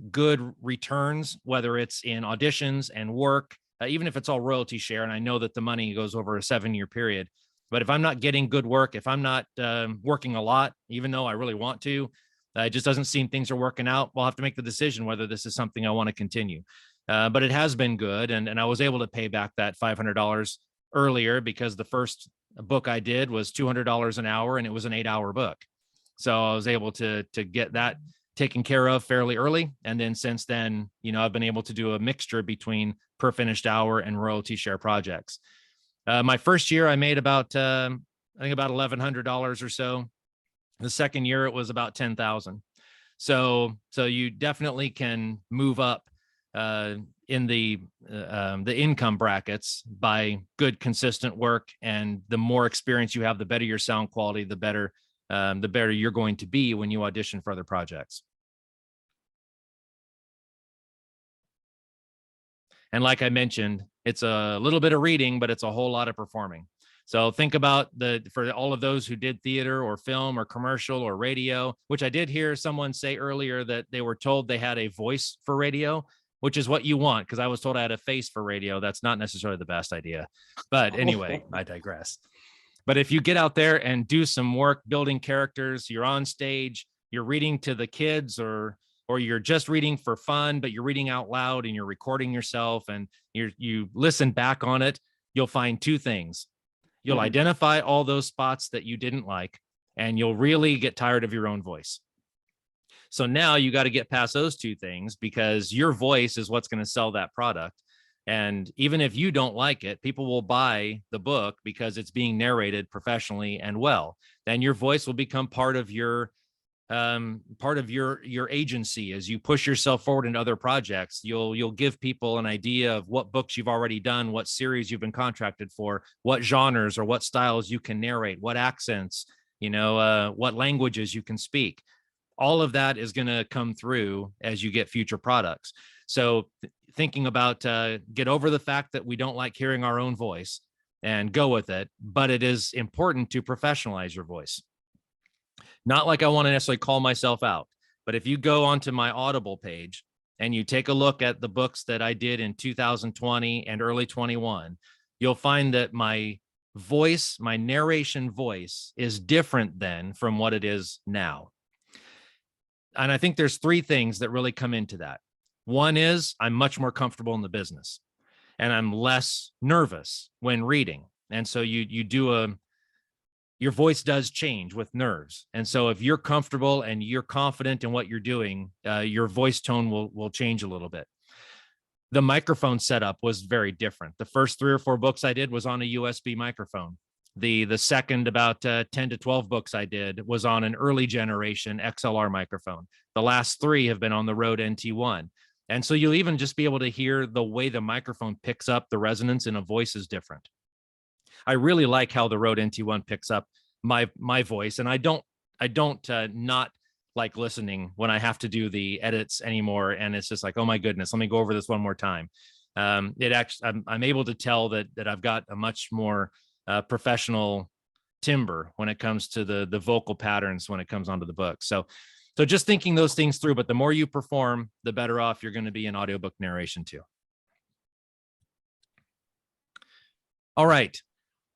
good returns, whether it's in auditions and work, even if it's all royalty share, and I know that the money goes over a 7-year period, but if I'm not getting good work, if I'm not working a lot, even though I really want to, it just doesn't seem things are working out, we'll have to make the decision whether this is something I want to continue. But it has been good. And I was able to pay back that $500 earlier because the first book I did was $200 an hour and it was an 8-hour book. So I was able to get that taken care of fairly early. And then since then, I've been able to do a mixture between per finished hour and royalty share projects. My first year, I made about $1,100 or so. The second year, it was about $10,000. So you definitely can move up in the income brackets by good, consistent work. And the more experience you have, the better your sound quality, the better you're going to be when you audition for other projects. And like I mentioned, it's a little bit of reading, but it's a whole lot of performing. So think about for all of those who did theater or film or commercial or radio, which I did hear someone say earlier that they were told they had a voice for radio, which is what you want, because I was told I had a face for radio. That's not necessarily the best idea. But anyway, I digress. But if you get out there and do some work building characters, you're on stage, you're reading to the kids, or you're just reading for fun, but you're reading out loud and you're recording yourself and you listen back on it, you'll find two things. You'll identify all those spots that you didn't like, and you'll really get tired of your own voice. So now you got to get past those two things, because your voice is what's going to sell that product. And even if you don't like it, people will buy the book because it's being narrated professionally and well. Then your voice will become part of your agency. As you push yourself forward into other projects, you'll give people an idea of what books you've already done, what series you've been contracted for, what genres or what styles you can narrate, what accents, what languages you can speak. All of that is going to come through as you get future products. So thinking about get over the fact that we don't like hearing our own voice and go with it, but it is important to professionalize your voice. Not like I want to necessarily call myself out, but if you go onto my Audible page and you take a look at the books that I did in 2020 and early 21, you'll find that my voice, my narration voice, is different then from what it is now. And I think there's three things that really come into that. One is I'm much more comfortable in the business, and I'm less nervous when reading. And so your voice does change with nerves. And so if you're comfortable and you're confident in what you're doing, your voice tone will change a little bit. The microphone setup was very different. The first 3 or 4 books I did was on a USB microphone. The second about 10 to 12 books I did was on an early generation XLR microphone. The last 3 have been on the Rode NT1. And so you'll even just be able to hear the way the microphone picks up the resonance in a voice is different. I really like how the Rode NT1 picks up my voice, and I don't not like listening when I have to do the edits anymore. And it's just like, oh my goodness, let me go over this one more time. I'm able to tell that I've got a much more professional timbre when it comes to the vocal patterns when it comes onto the book. So just thinking those things through, but the more you perform, the better off you're going to be in audiobook narration too. All right.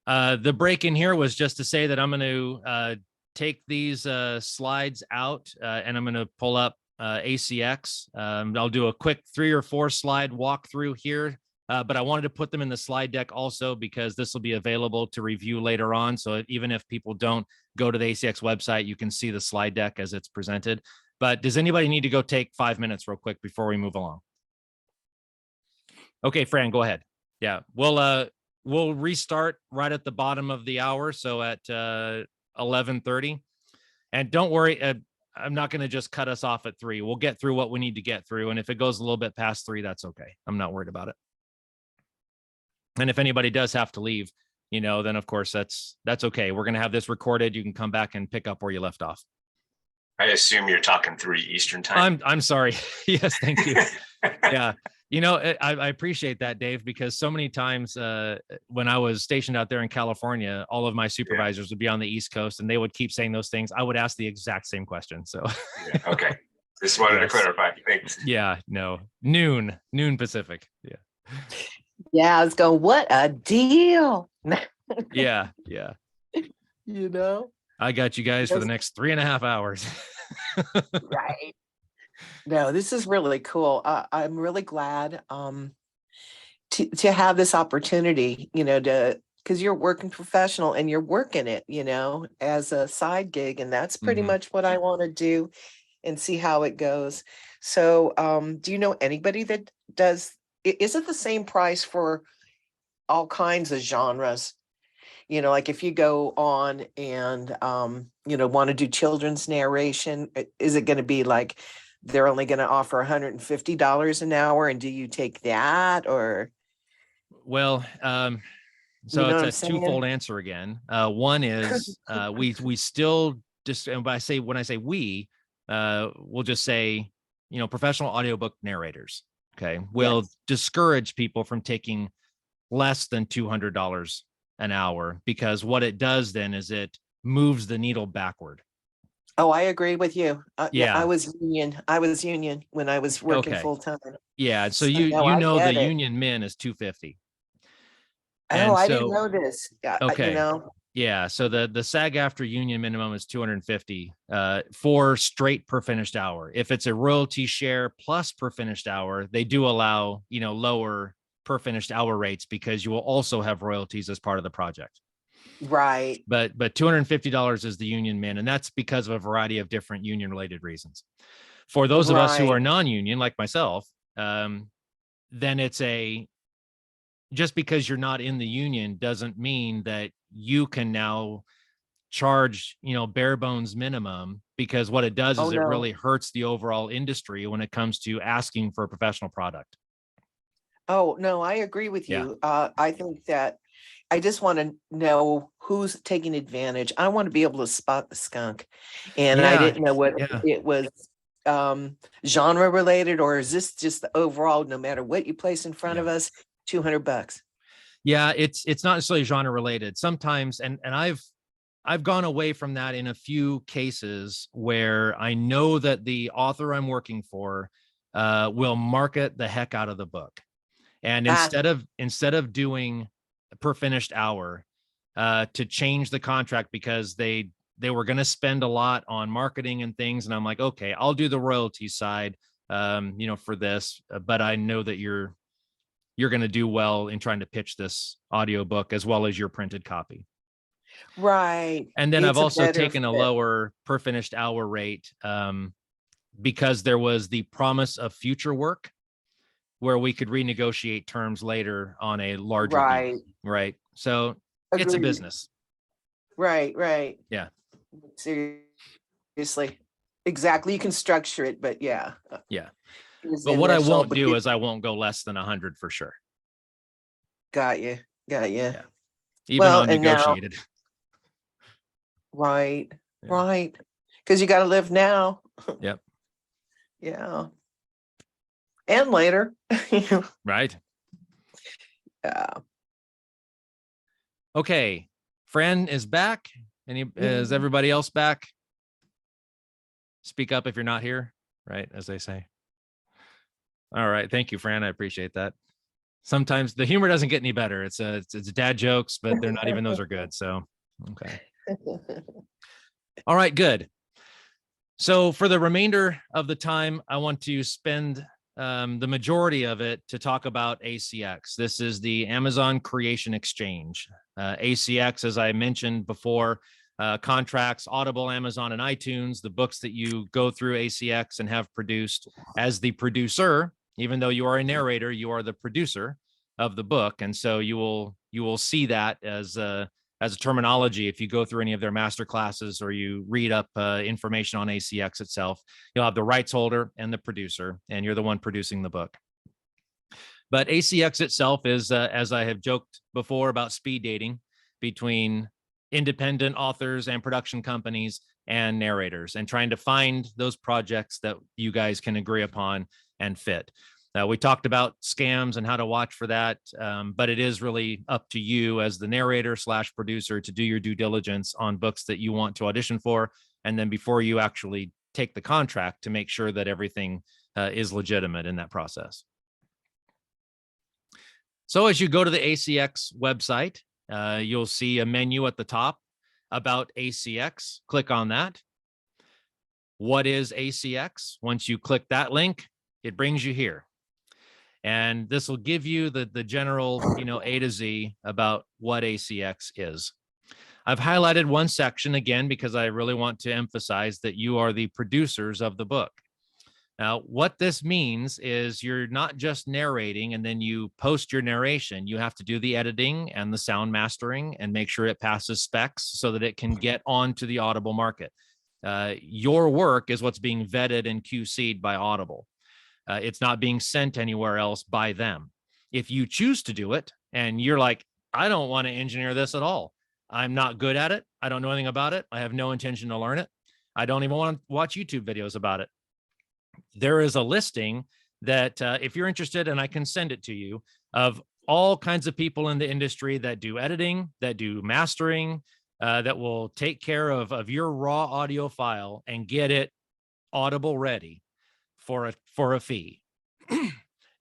The break in here was just to say that I'm going to take these slides out and I'm going to pull up ACX. I'll do a quick 3 or 4 slide walkthrough here, but I wanted to put them in the slide deck also because this will be available to review later on. So even if people don't go to the ACX website, you can see the slide deck as it's presented. But does anybody need to go take 5 minutes real quick before we move along? Okay, Fran, go ahead. Yeah, we'll restart right at the bottom of the hour, so at 11:30. And don't worry, I'm not going to just cut us off at 3. We'll get through what we need to get through, and if it goes a little bit past 3, that's okay. I'm not worried about it. And if anybody does have to leave, then of course that's okay. We're going to have this recorded. You can come back and pick up where you left off. I assume you're talking 3 Eastern time. I'm sorry. Yes, thank you. Yeah. I appreciate that, Dave, because so many times when I was stationed out there in California, all of my supervisors would be on the East Coast and they would keep saying those things. I would ask the exact same question. So, okay. Just wanted to clarify. Thanks. Yeah, no, noon Pacific. Yeah. Yeah, I was going, what a deal. Yeah. I got you guys for the next 3.5 hours. Right. No, this is really cool. I'm really glad to have this opportunity, because you're working professional and you're working it, as a side gig. And that's pretty much what I want to do and see how it goes. So do you know anybody that does, is it the same price for all kinds of genres? Like if you go on and, want to do children's narration, is it going to be like they're only going to offer $150 an hour? And do you take that or? Well, so it's a twofold answer again. One is we still just, and when I say we, we'll just say, professional audiobook narrators. Okay. We'll discourage people from taking less than $200 an hour, because what it does then is it moves the needle backward. Oh, I agree with you. Yeah, I was union when I was working full time. Yeah, so the union min is $250. Oh, I didn't know this. Okay. Yeah, so the SAG after union minimum is 250 for straight per finished hour. If it's a royalty share plus per finished hour, they do allow, lower per finished hour rates because you will also have royalties as part of the project. Right. But $250 is the union min, and that's because of a variety of different union related reasons. For those of us who are Right. non-union, like myself, then it's just because you're not in the union doesn't mean that you can now charge, bare bones minimum, because what it does Oh, is it no. really hurts the overall industry when it comes to asking for a professional product. Oh, no, I agree with Yeah. you. I think that I just want to know who's taking advantage. I want to be able to spot the skunk. And I Yeah, didn't know whether yeah. it was genre related, or is this just the overall, no matter what you place in front of us, $200? Yeah, it's not necessarily genre related. Sometimes, and I've gone away from that in a few cases where I know that the author I'm working for will market the heck out of the book. And instead of doing per finished hour, to change the contract because they were going to spend a lot on marketing and things, and I'm like, okay, I'll do the royalty side, for this, but I know that you're going to do well in trying to pitch this audiobook as well as your printed copy. Right. And then I've It's a also better taken a fit. lower per finished hour rate because there was the promise of future work where we could renegotiate terms later on a larger Right. deal, right? So it's a Agreed. business. Right, right. Yeah. Seriously. Exactly. You can structure it, but yeah. Yeah. Is But what I initial, won't but do it- is I won't go less than 100 for sure. Got you. Got you. Yeah. Even Well, on and now- negotiated. Right. Yeah. Right. Because you got to live now. Yep. Yeah. And later. Right. Yeah. Okay. Fran is back. Is Yeah. everybody else back? Speak up if you're not here, right? As they say. All right. Thank you, Fran. I appreciate that. Sometimes the humor doesn't get any better. It's dad jokes, but they're not even those are good. So, okay. All right, good. So for the remainder of the time, I want to spend the majority of it to talk about ACX. This is the Amazon Creation Exchange. ACX, as I mentioned before, contracts Audible, Amazon, and iTunes, the books that you go through ACX and have produced as the producer. Even though you are a narrator, you are the producer of the book. And so you will see that as a terminology if you go through any of their master classes or you read up information on ACX itself. You'll have the rights holder and the producer, and you're the one producing the book. But ACX itself is, as I have joked before, about speed dating between independent authors and production companies and narrators, and trying to find those projects that you guys can agree upon and fit. We talked about scams and how to watch for that, but it is really up to you as the narrator / producer to do your due diligence on books that you want to audition for, and then before you actually take the contract, to make sure that everything is legitimate in that process. So as you go to the ACX website, you'll see a menu at the top about ACX. Click on that. What is ACX? Once you click that link, it brings you here. And this will give you the general, A to Z about what ACX is. I've highlighted one section again because I really want to emphasize that you are the producers of the book. Now, what this means is you're not just narrating and then you post your narration. You have to do the editing and the sound mastering and make sure it passes specs so that it can get onto the Audible market. Your work is what's being vetted and QC'd by Audible. It's not being sent anywhere else by them. If you choose to do it and you're like, I don't want to engineer this at all. I'm not good at it. I don't know anything about it. I have no intention to learn it. I don't even want to watch YouTube videos about it. There is a listing that if you're interested, and I can send it to you, of all kinds of people in the industry that do editing, that do mastering, that will take care of your raw audio file and get it Audible ready for a fee.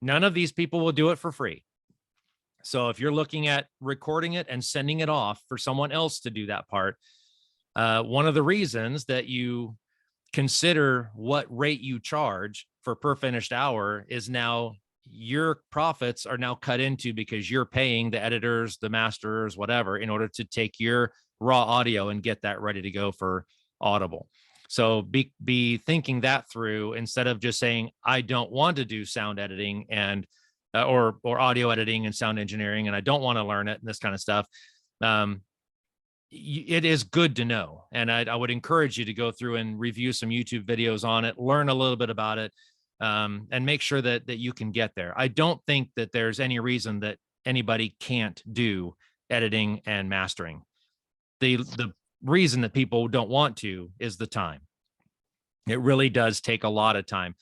None of these people will do it for free. So if you're looking at recording it and sending it off for someone else to do that part, one of the reasons that you consider what rate you charge for per finished hour is now your profits are now cut into, because you're paying the editors, the masters, whatever, in order to take your raw audio and get that ready to go for Audible. So be thinking that through, instead of just saying, I don't want to do sound editing and or audio editing and sound engineering, and I don't want to learn it and this kind of stuff. It is good to know. And I would encourage you to go through and review some YouTube videos on it, learn a little bit about it, and make sure that you can get there. I don't think that there's any reason that anybody can't do editing and mastering. The reason that people don't want to is the time. It really does take a lot of time.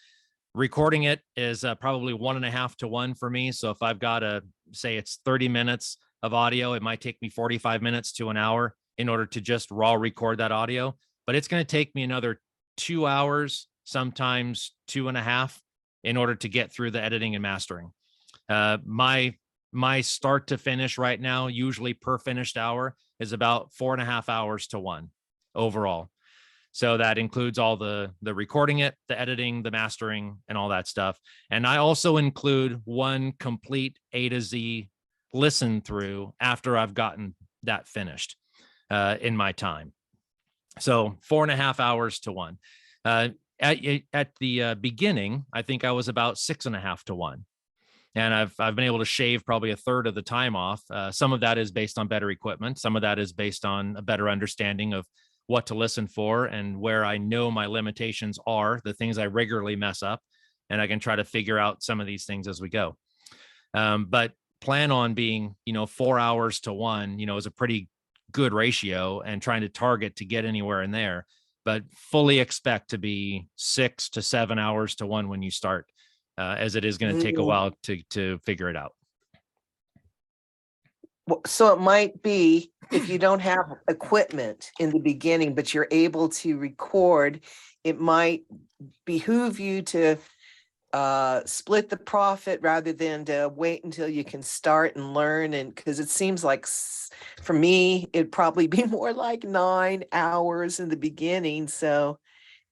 Recording it is probably 1.5 to 1 for me. So if I've got to say it's 30 minutes of audio, it might take me 45 minutes to an hour in order to just raw record that audio. But it's going to take me another 2 hours, sometimes 2.5, in order to get through the editing and mastering. My start to finish right now, usually per finished hour, is about 4.5 hours to 1 overall. So that includes all the recording it, the editing, the mastering, and all that stuff. And I also include one complete A to Z listen through after I've gotten that finished in my time. So 4.5 hours to 1. At the beginning, I think I was about 6.5 to 1. And I've been able to shave probably a third of the time off. Some of that is based on better equipment. Some of that is based on a better understanding of what to listen for and where I know my limitations are, the things I regularly mess up, and I can try to figure out some of these things as we go. But plan on being, 4 hours to 1, is a pretty good ratio, and trying to target to get anywhere in there, but fully expect to be 6 to 7 hours to 1 when you start, as it is going to take a while to figure it out. So it might be, if you don't have equipment in the beginning, but you're able to record, it might behoove you to split the profit rather than to wait until you can start and learn. And because it seems like for me, it'd probably be more like 9 hours in the beginning. So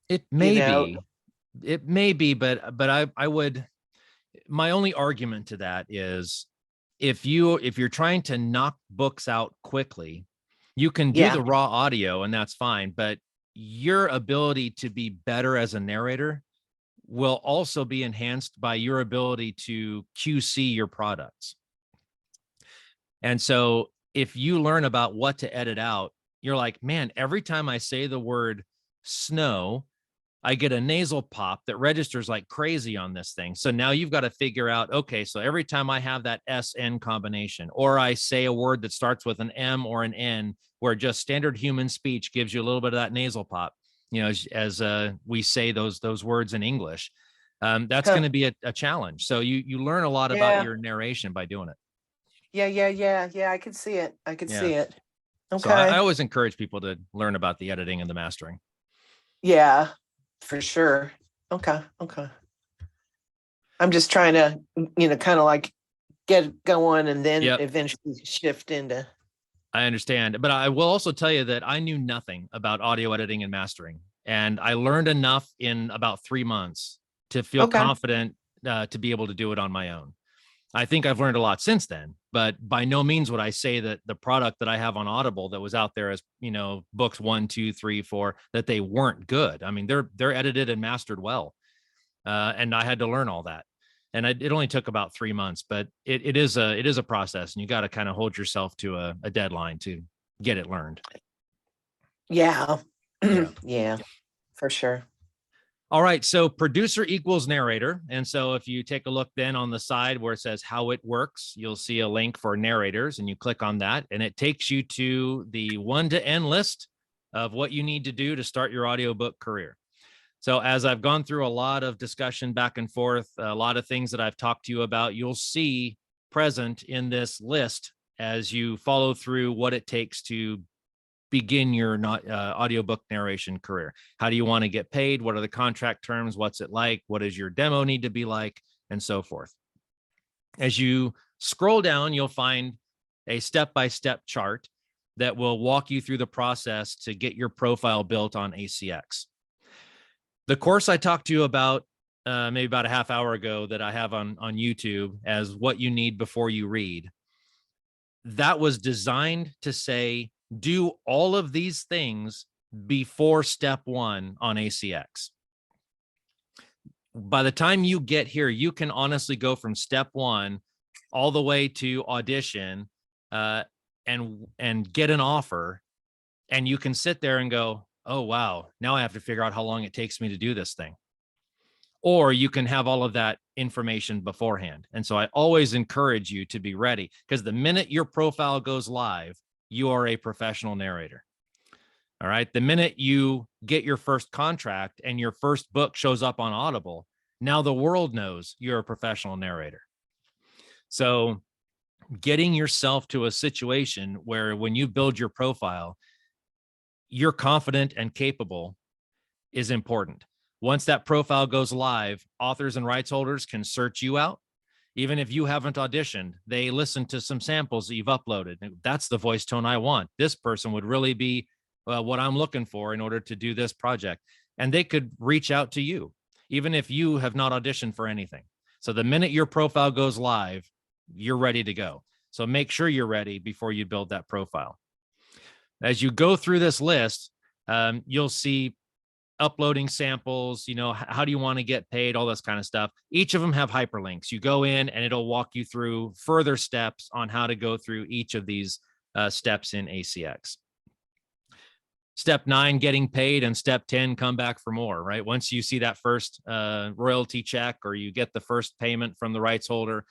it may be, but I would, my only argument to that is, if you're trying to knock books out quickly, you can do the raw audio and that's fine, but your ability to be better as a narrator will also be enhanced by your ability to QC your products. And so if you learn about what to edit out, you're like, man, every time I say the word snow, I get a nasal pop that registers like crazy on this thing. So now you've got to figure out, okay, so every time I have that SN combination, or I say a word that starts with an M or an N, where just standard human speech gives you a little bit of that nasal pop, as we say those words in English, that's going to be a challenge. So you learn a lot about your narration by doing it. Yeah. I could see it. See it. Okay. So I always encourage people to learn about the editing and the mastering. Yeah, for sure. Okay. I'm just trying to, kind of like get it going and then eventually shift into. I understand, but I will also tell you that I knew nothing about audio editing and mastering, and I learned enough in about 3 months to feel confident to be able to do it on my own. I think I've learned a lot since then, but by no means would I say that the product that I have on Audible that was out there as, books 1, 2, 3, 4, that they weren't good. I mean, they're edited and mastered well. And I had to learn all that. And it only took about 3 months, but it is a process, and you got to kind of hold yourself to a deadline to get it learned. Yeah. Yeah, for sure. All right, so producer equals narrator. And so if you take a look then on the side where it says how it works, you'll see a link for narrators, and you click on that, and it takes you to the 1 to N list of what you need to do to start your audiobook career. So as I've gone through a lot of discussion back and forth, a lot of things that I've talked to you about, you'll see present in this list as you follow through what it takes to begin your audiobook narration career. How do you want to get paid? What are the contract terms? What's it like? What does your demo need to be like? And so forth. As you scroll down, you'll find a step-by-step chart that will walk you through the process to get your profile built on ACX. The course I talked to you about maybe about a half hour ago that I have on YouTube as what you need before you read, that was designed to say, do all of these things before step 1 on ACX. By the time you get here, you can honestly go from step 1 all the way to audition and get an offer, and you can sit there and go, oh, wow, now I have to figure out how long it takes me to do this thing. Or you can have all of that information beforehand. And so I always encourage you to be ready, because the minute your profile goes live, you are a professional narrator. All right. The minute you get your first contract and your first book shows up on Audible, now the world knows you're a professional narrator. So getting yourself to a situation where when you build your profile, you're confident and capable is important. Once that profile goes live, authors and rights holders can search you out. Even if you haven't auditioned, they listen to some samples that you've uploaded. That's the voice tone I want. This person would really be what I'm looking for in order to do this project. And they could reach out to you, even if you have not auditioned for anything. So the minute your profile goes live, you're ready to go. So make sure you're ready before you build that profile. As you go through this list, you'll see uploading samples, how do you want to get paid, all this kind of stuff. Each of them have hyperlinks. You go in and it'll walk you through further steps on how to go through each of these steps in ACX. Step 9, getting paid, and step 10, come back for more, right? Once you see that first royalty check, or you get the first payment from the rights holder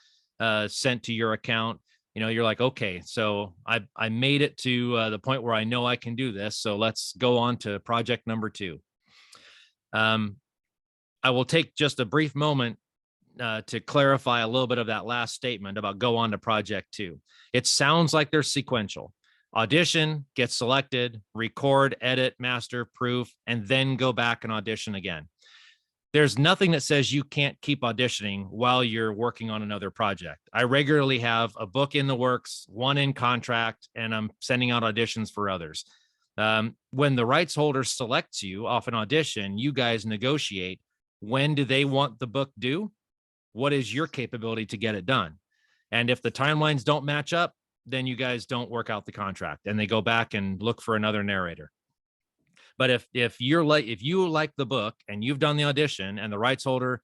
sent to your account, you're like, okay, so I made it to the point where I know I can do this. So let's go on to project number 2. I will take just a brief moment to clarify a little bit of that last statement about go on to project 2. It sounds like they're sequential. Audition, get selected, record, edit, master, proof, and then go back and audition again. There's nothing that says you can't keep auditioning while you're working on another project. I regularly have a book in the works, one in contract, and I'm sending out auditions for others. When the rights holder selects you off an audition, you guys negotiate, when do they want the book due? What is your capability to get it done? And if the timelines don't match up, then you guys don't work out the contract and they go back and look for another narrator. But if you like the book and you've done the audition and the rights holder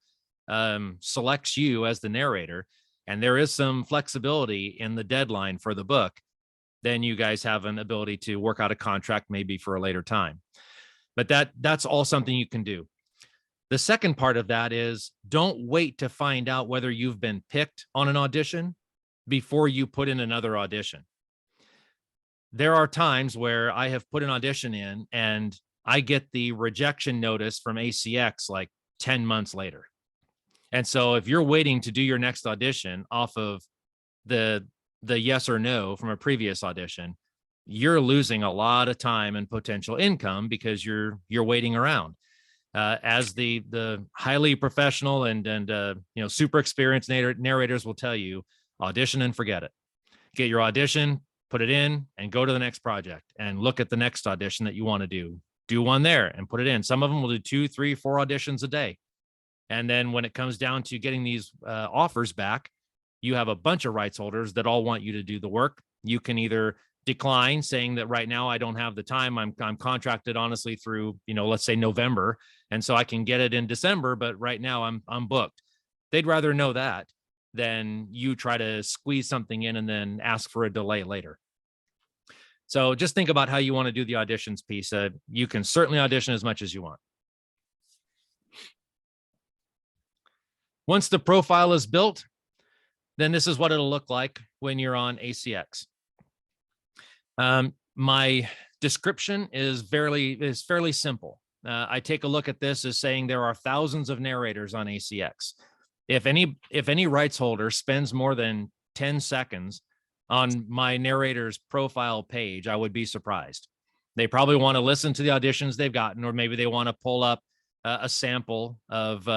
selects you as the narrator, and there is some flexibility in the deadline for the book, then you guys have an ability to work out a contract maybe for a later time. But that's all something you can do. The second part of that is, don't wait to find out whether you've been picked on an audition before you put in another audition. There are times where I have put an audition in and I get the rejection notice from ACX like 10 months later. And so if you're waiting to do your next audition off of the yes or no from a previous audition, you're losing a lot of time and potential income because you're waiting around. As the highly professional and super experienced narrators will tell you, audition and forget it. Get your audition, put it in, and go to the next project and look at the next audition that you want to do. Do one there and put it in. Some of them will do 2, 3, 4 auditions a day. And then when it comes down to getting these offers back, you have a bunch of rights holders that all want you to do the work. You can either decline, saying that right now I don't have the time. I'm contracted honestly through, let's say November. And so I can get it in December, but right now I'm booked. They'd rather know that than you try to squeeze something in and then ask for a delay later. So just think about how you want to do the auditions piece. You can certainly audition as much as you want. Once the profile is built, then this is what it'll look like when you're on ACX. My description is fairly simple. I take a look at this as saying there are thousands of narrators on ACX. If any rights holder spends more than 10 seconds on my narrator's profile page, I would be surprised. They probably want to listen to the auditions they've gotten, or maybe they want to pull up a sample of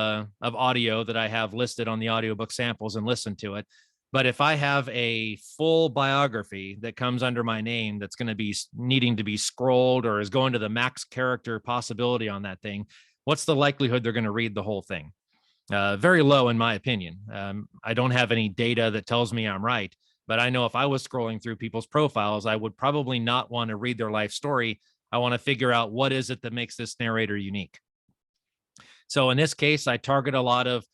audio that I have listed on the audiobook samples and listen to it. But if I have a full biography that comes under my name that's going to be needing to be scrolled or is going to the max character possibility on that thing, what's the likelihood they're going to read the whole thing? Very low, in my opinion. I don't have any data that tells me I'm right, but I know if I was scrolling through people's profiles, I would probably not want to read their life story. I want to figure out what is it that makes this narrator unique. So in this case, I target a lot of,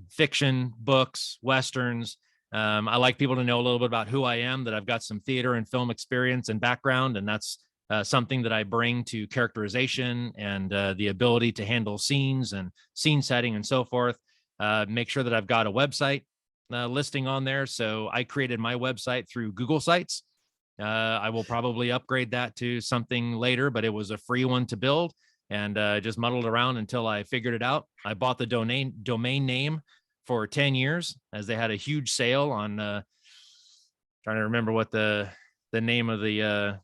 fiction books, Westerns. I like people to know a little bit about who I am, that I've got some theater and film experience and background, and that's something that I bring to characterization and the ability to handle scenes and scene setting and so forth. Make sure that I've got a website listing on there. So I created my website through Google Sites. I will probably upgrade that to something later, but it was a free one to build, and just muddled around until I figured it out. I bought the domain name for 10 years as they had a huge sale on, trying to remember what the name of the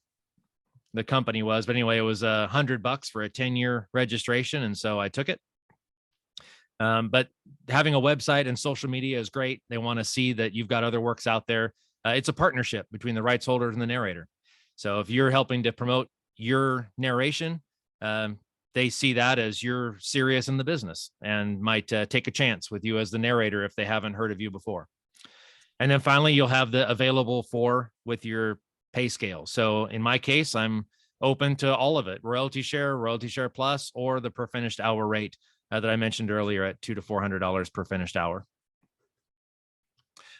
company was, but anyway, it was $100 for a 10-year registration. And so I took it. But having a website and social media is great. They want to see that you've got other works out there. It's a partnership between the rights holders and the narrator. So if you're helping to promote your narration, they see that as you're serious in the business and might take a chance with you as the narrator if they haven't heard of you before. And then finally, you'll have the available for with your pay scale. So in my case, I'm open to all of it: royalty share plus, or the per finished hour rate that I mentioned earlier at $200 to $400 per finished hour.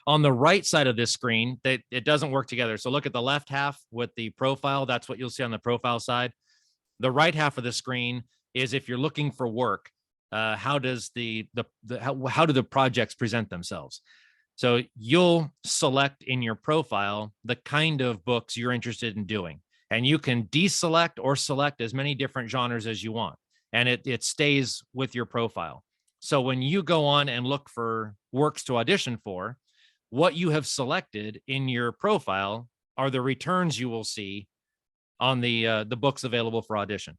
On the right side of this screen, it doesn't work together. So look at the left half with the profile. That's what you'll see on the profile side. The right half of the screen is if you're looking for work, how do the projects present themselves? So you'll select in your profile the kind of books you're interested in doing, and you can deselect or select as many different genres as you want, and it stays with your profile. So when you go on and look for works to audition for, what you have selected in your profile are the returns you will see on the books available for audition.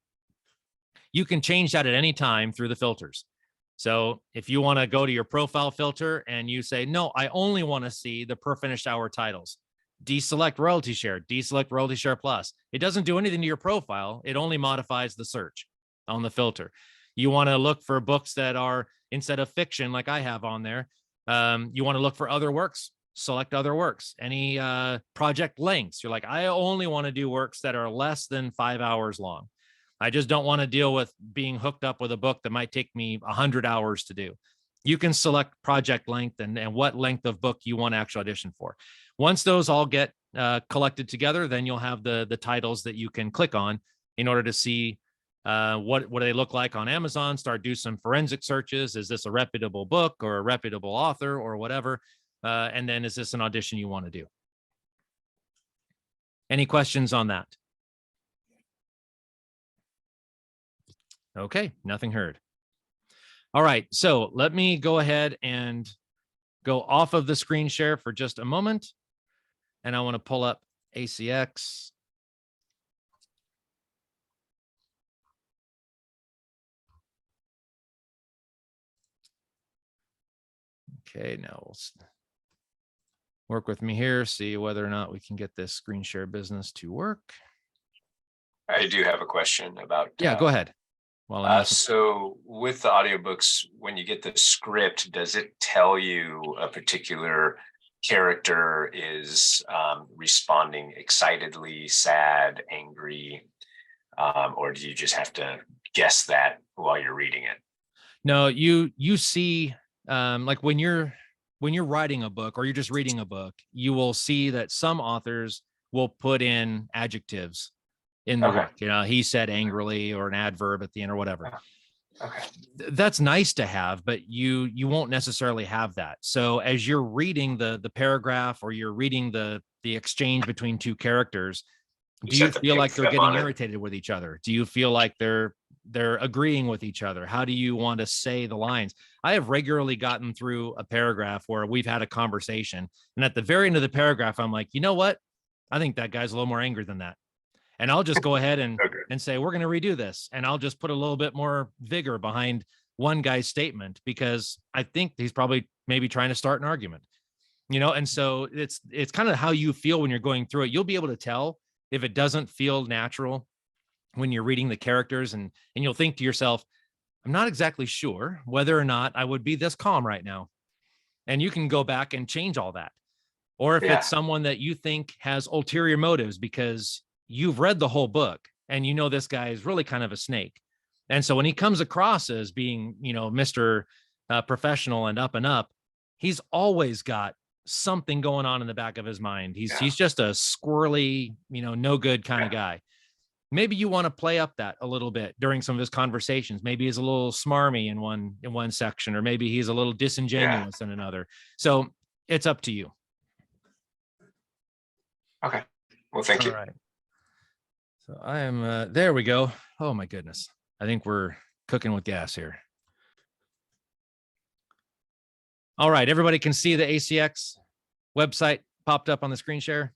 You can change that at any time through the filters. So if you want to go to your profile filter and you say, no, I only want to see the per finished hour titles, deselect royalty share plus. It doesn't do anything to your profile. It only modifies the search on the filter. You want to look for books that are, instead of fiction, like I have on there, you want to look for other works, select other works. Any project lengths, you're like, I only want to do works that are less than 5 hours long. I just don't want to deal with being hooked up with a book that might take me 100 hours to do. You can select project length and what length of book you want to actually audition for. Once those all get collected together, then you'll have the titles that you can click on in order to see what do they look like on Amazon. Start do some forensic searches. Is this a reputable book or a reputable author or whatever? And then is this an audition you want to do? Any questions on that? Okay, nothing heard. All right, so let me go ahead and go off of the screen share for just a moment. And I want to pull up ACX. Okay, now we'll work with me here, see whether or not we can get this screen share business to work. I do have a question about. Yeah, go ahead. So with the audiobooks, when you get the script, does it tell you a particular character is responding excitedly, sad, angry, or do you just have to guess that while you're reading it? No, you see, like when you're writing a book or you're just reading a book, you will see that some authors will put in adjectives in the work. You know, he said angrily, or an adverb at the end or whatever. Okay. That's nice to have, but you won't necessarily have that. So as you're reading the paragraph or you're reading the exchange between two characters, do you feel like they're getting irritated with each other? Do you feel like they're agreeing with each other? How do you want to say the lines? I have regularly gotten through a paragraph where we've had a conversation, and at the very end of the paragraph, I'm like, you know what? I think that guy's a little more angry than that. And I'll just go ahead and say, we're going to redo this. And I'll just put a little bit more vigor behind one guy's statement, because I think he's probably maybe trying to start an argument. And so it's kind of how you feel when you're going through it. You'll be able to tell if it doesn't feel natural when you're reading the characters, and you'll think to yourself, I'm not exactly sure whether or not I would be this calm right now. And you can go back and change all that. Or if Yeah. it's someone that you think has ulterior motives because you've read the whole book and you know this guy is really kind of a snake. And so when he comes across as being, Mr. Professional and up, he's always got something going on in the back of his mind. He's just a squirrely, no good kind of guy. Maybe you want to play up that a little bit during some of his conversations. Maybe he's a little smarmy in one section, or maybe he's a little disingenuous in another. So it's up to you. Okay. Well, thank you. All right. So I am, there we go. Oh my goodness. I think we're cooking with gas here. All right. Everybody can see the ACX website popped up on the screen share.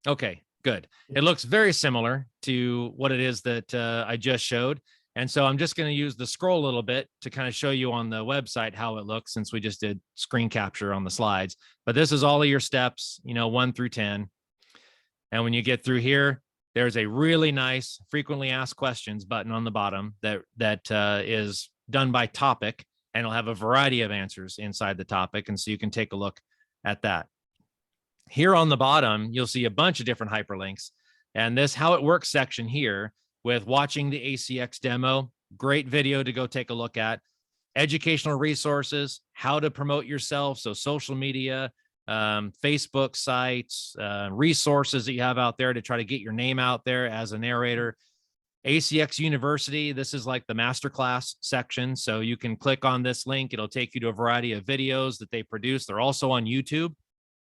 Okay, good. It looks very similar to what it is that I just showed. And so I'm just going to use the scroll a little bit to kind of show you on the website how it looks, since we just did screen capture on the slides. But this is all of your steps, 1 through 10. And when you get through here, there's a really nice frequently asked questions button on the bottom that is done by topic, and it'll have a variety of answers inside the topic. And so you can take a look at that. Here on the bottom, you'll see a bunch of different hyperlinks, and this how it works section here with watching the ACX demo, great video to go take a look at, educational resources, how to promote yourself. So social media, Facebook sites, resources that you have out there to try to get your name out there as a narrator. ACX University, this is like the masterclass section. So you can click on this link. It'll take you to a variety of videos that they produce. They're also on YouTube.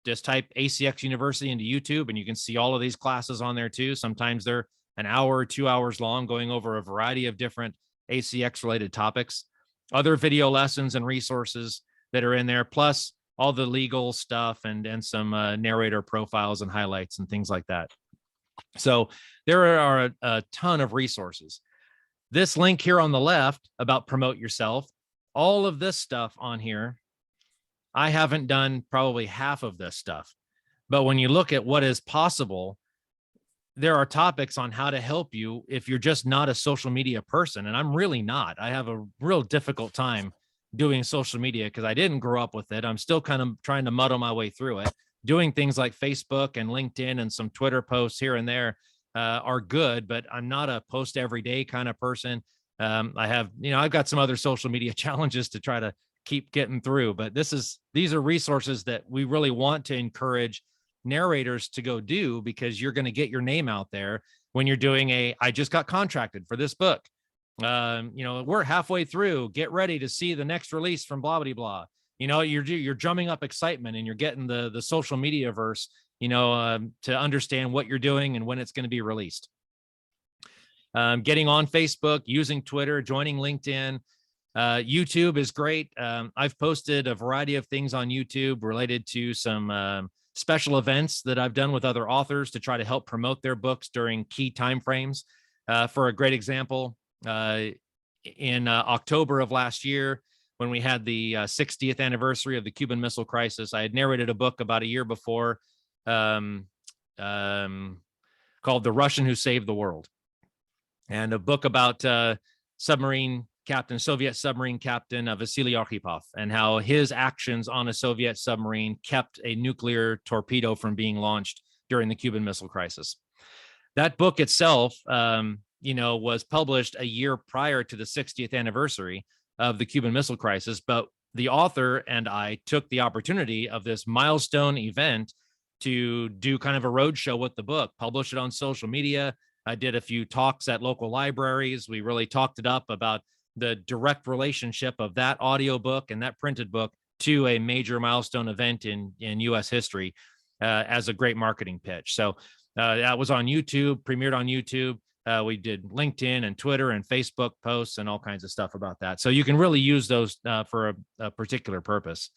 Just type ACX University into YouTube and you can see all of these classes on there too. Sometimes they're an hour or 2 hours long, going over a variety of different ACX related topics, other video lessons and resources that are in there, plus all the legal stuff and some narrator profiles and highlights and things like that. So there are a ton of resources. This link here on the left about promote yourself, all of this stuff on here, I haven't done probably half of this stuff. But when you look at what is possible, there are topics on how to help you if you're just not a social media person. And I'm really not. I have a real difficult time doing social media because I didn't grow up with it. I'm still kind of trying to muddle my way through it. Doing things like Facebook and LinkedIn and some Twitter posts here and there are good, but I'm not a post every day kind of person. I have, I've got some other social media challenges to try to keep getting through, but these are resources that we really want to encourage narrators to go do, because you're going to get your name out there when you're doing I just got contracted for this book. We're halfway through, get ready to see the next release from blah, blah, blah. You're drumming up excitement and you're getting the social media verse, to understand what you're doing and when it's going to be released. Getting on Facebook, using Twitter, joining LinkedIn. YouTube is great. I've posted a variety of things on YouTube related to some special events that I've done with other authors to try to help promote their books during key timeframes. For a great example, in October of last year, when we had the 60th anniversary of the Cuban Missile Crisis, I had narrated a book about a year before called The Russian Who Saved the World, and a book about Soviet submarine captain Vasily Arkhipov, and how his actions on a Soviet submarine kept a nuclear torpedo from being launched during the Cuban Missile Crisis. That book itself, was published a year prior to the 60th anniversary of the Cuban Missile Crisis, but the author and I took the opportunity of this milestone event to do kind of a roadshow with the book, publish it on social media. I did a few talks at local libraries. We really talked it up about the direct relationship of that audiobook and that printed book to a major milestone event in U.S. history as a great marketing pitch. So that was on YouTube, premiered on YouTube. We did LinkedIn and Twitter and Facebook posts and all kinds of stuff about that. So you can really use those for a particular purpose.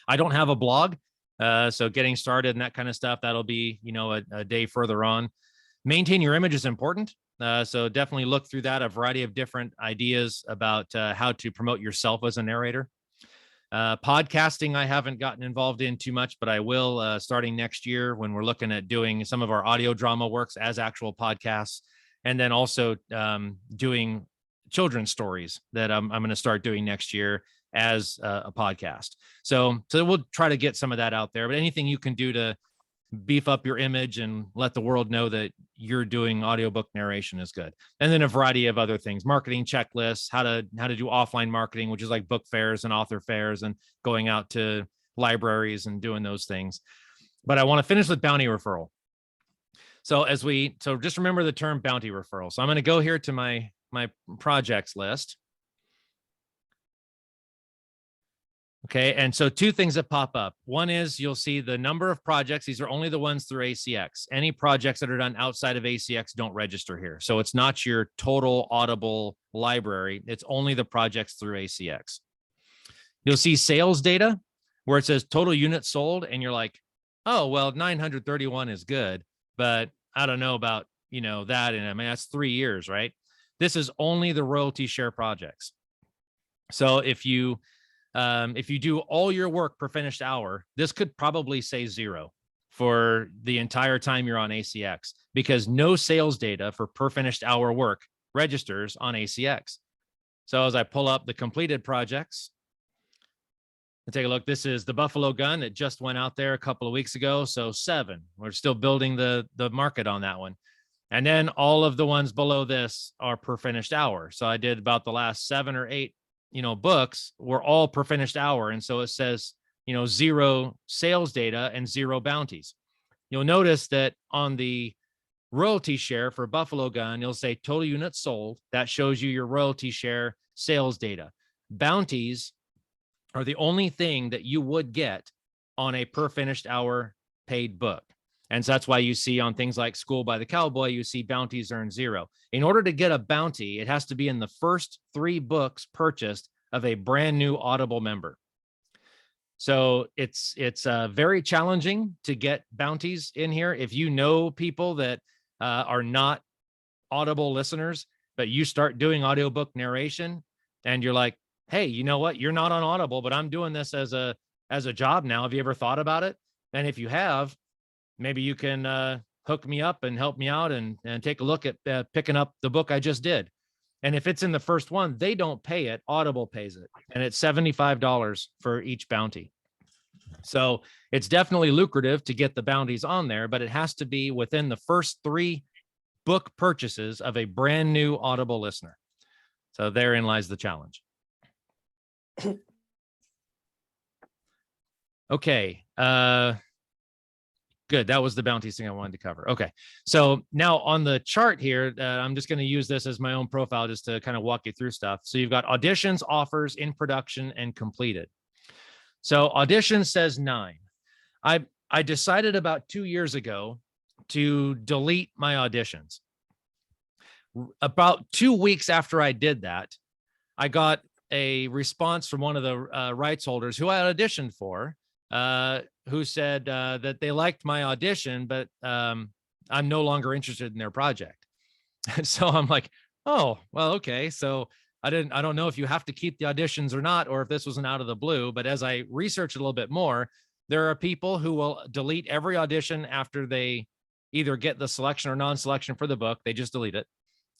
I don't have a blog, so getting started and that kind of stuff, that'll be, a day further on. Maintain your image is important. So definitely look through that, a variety of different ideas about how to promote yourself as a narrator. Podcasting, I haven't gotten involved in too much, but I will starting next year when we're looking at doing some of our audio drama works as actual podcasts, and then also doing children's stories that I'm going to start doing next year as a podcast. So we'll try to get some of that out there. But anything you can do to beef up your image and let the world know that you're doing audiobook narration is good. And then a variety of other things, marketing checklists, how to do offline marketing, which is like book fairs and author fairs and going out to libraries and doing those things. But I want to finish with bounty referral. So just remember the term bounty referral. So I'm going to go here to my projects list. Okay, and so two things that pop up. One is you'll see the number of projects. These are only the ones through ACX. Any projects that are done outside of ACX don't register here. So it's not your total Audible library. It's only the projects through ACX. You'll see sales data where it says total units sold, and you're like, oh, well, 931 is good, but I don't know about, that. And I mean, that's 3 years, right? This is only the royalty share projects. So if you do all your work per finished hour, this could probably say 0 for the entire time you're on ACX, because no sales data for per finished hour work registers on ACX. So as I pull up the completed projects and take a look, this is the Buffalo Gun that just went out there a couple of weeks ago. So 7, we're still building the market on that one. And then all of the ones below this are per finished hour. So I did about the last 7 or 8 books were all per finished hour. And so it says, 0 sales data and 0 bounties. You'll notice that on the royalty share for Buffalo Gun, you'll say total units sold. That shows you your royalty share sales data. Bounties are the only thing that you would get on a per finished hour paid book. And so that's why you see on things like School by the Cowboy, you see bounties earn 0. In order to get a bounty, it has to be in the first 3 books purchased of a brand new Audible member. So it's very challenging to get bounties in here. If you know people that are not Audible listeners, but you start doing audiobook narration and you're like, hey, you know what? You're not on Audible, but I'm doing this as a job now. Have you ever thought about it? And if you have, maybe you can hook me up and help me out and take a look at picking up the book I just did. And if it's in the first one, they don't pay it. Audible pays it. And it's $75 for each bounty. So it's definitely lucrative to get the bounties on there, but it has to be within the first 3 book purchases of a brand new Audible listener. So therein lies the challenge. Okay. Good. That was the bounties thing I wanted to cover. Okay. So now on the chart here, I'm just going to use this as my own profile just to kind of walk you through stuff. So you've got auditions, offers, in production, and completed. So audition says 9. I decided about 2 years ago to delete my auditions. About 2 weeks after I did that, I got a response from one of the rights holders who I auditioned for, who said that they liked my audition, but I'm no longer interested in their project. So I'm like, oh, well, okay. So I don't know if you have to keep the auditions or not, or if this was an out of the blue, but as I researched a little bit more, there are people who will delete every audition after they either get the selection or non-selection for the book. They just delete it.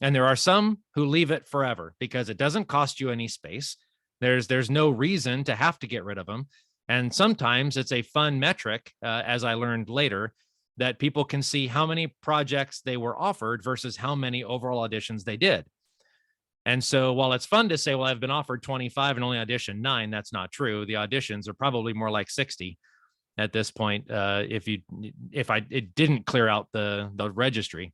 And there are some who leave it forever because it doesn't cost you any space. There's no reason to have to get rid of them. And sometimes it's a fun metric, as I learned later, that people can see how many projects they were offered versus how many overall auditions they did. And so while it's fun to say, well, I've been offered 25 and only auditioned 9, that's not true. The auditions are probably more like 60 at this point, if it didn't clear out the registry.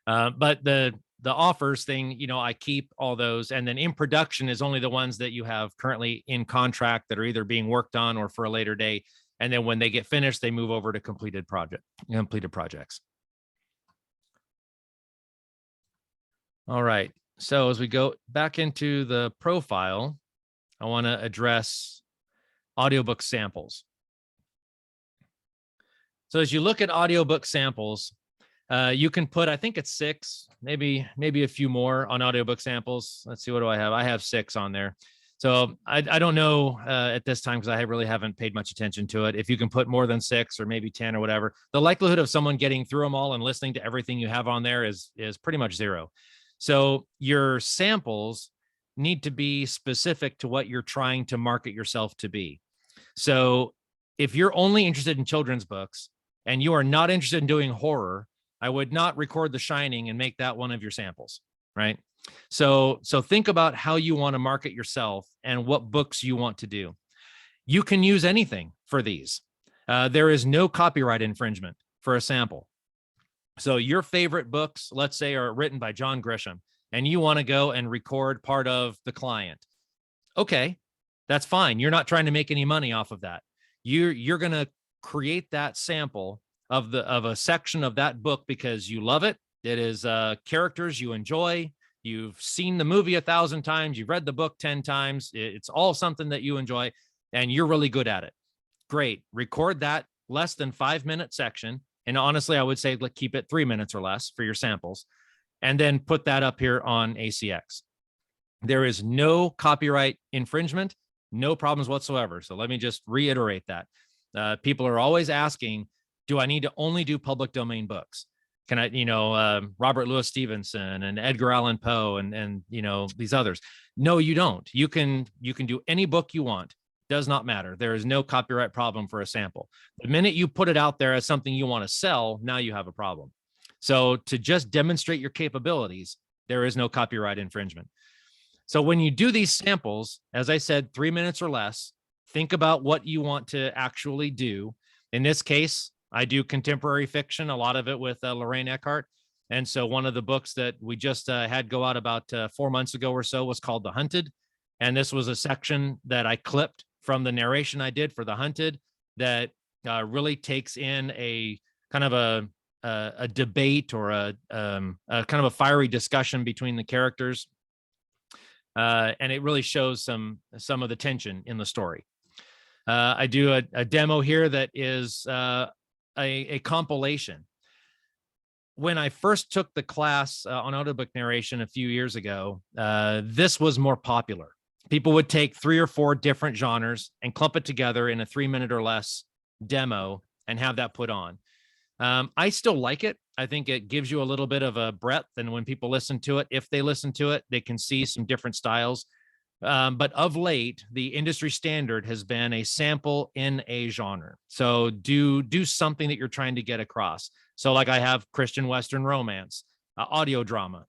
But the offers thing, I keep all those. And then in production is only the ones that you have currently in contract that are either being worked on or for a later date. And then when they get finished, they move over to completed projects. All right. So as we go back into the profile, I want to address audiobook samples. So as you look at audiobook samples, you can put, I think it's 6, maybe a few more on audiobook samples. Let's see, what do I have? I have 6 on there. So I don't know at this time, because I really haven't paid much attention to it, if you can put more than 6 or maybe 10 or whatever. The likelihood of someone getting through them all and listening to everything you have on there is pretty much 0. So your samples need to be specific to what you're trying to market yourself to be. So if you're only interested in children's books and you are not interested in doing horror, I would not record The Shining and make that one of your samples, right? So think about how you want to market yourself and what books you want to do. You can use anything for these. There is no copyright infringement for a sample. So your favorite books, let's say, are written by John Grisham, and you want to go and record part of The Client. Okay, that's fine. You're not trying to make any money off of that. You're going to create that sample of a section of that book because you love it. It is characters you enjoy. You've seen the movie 1,000 times. You've read the book 10 times. It's all something that you enjoy, and you're really good at it. Great. Record that less than 5-minute section. And honestly, I would say keep it 3 minutes or less for your samples, and then put that up here on ACX. There is no copyright infringement, no problems whatsoever. So let me just reiterate that. People are always asking, do I need to only do public domain books? Can I, Robert Louis Stevenson and Edgar Allan Poe and these others? No, you don't. You can do any book you want. Does not matter. There is no copyright problem for a sample. The minute you put it out there as something you want to sell, now you have a problem. So to just demonstrate your capabilities, there is no copyright infringement. So when you do these samples, as I said, 3 minutes or less, think about what you want to actually do. In this case, I do contemporary fiction, a lot of it with Lorraine Eckhart. And so one of the books that we just had go out about 4 months ago or so was called The Hunted. And this was a section that I clipped from the narration I did for The Hunted that really takes in a kind of a debate or a kind of a fiery discussion between the characters. And it really shows some of the tension in the story. I do a demo here that is a compilation. When I first took the class on audiobook narration a few years ago, this was more popular. People would take 3 or 4 different genres and clump it together in a 3-minute or less demo and have that put on. I still like it. I think it gives you a little bit of a breadth, and when people listen to it, if they listen to it, they can see some different styles. But of late, the industry standard has been a sample in a genre. So do something that you're trying to get across. So like I have Christian Western romance, audio drama,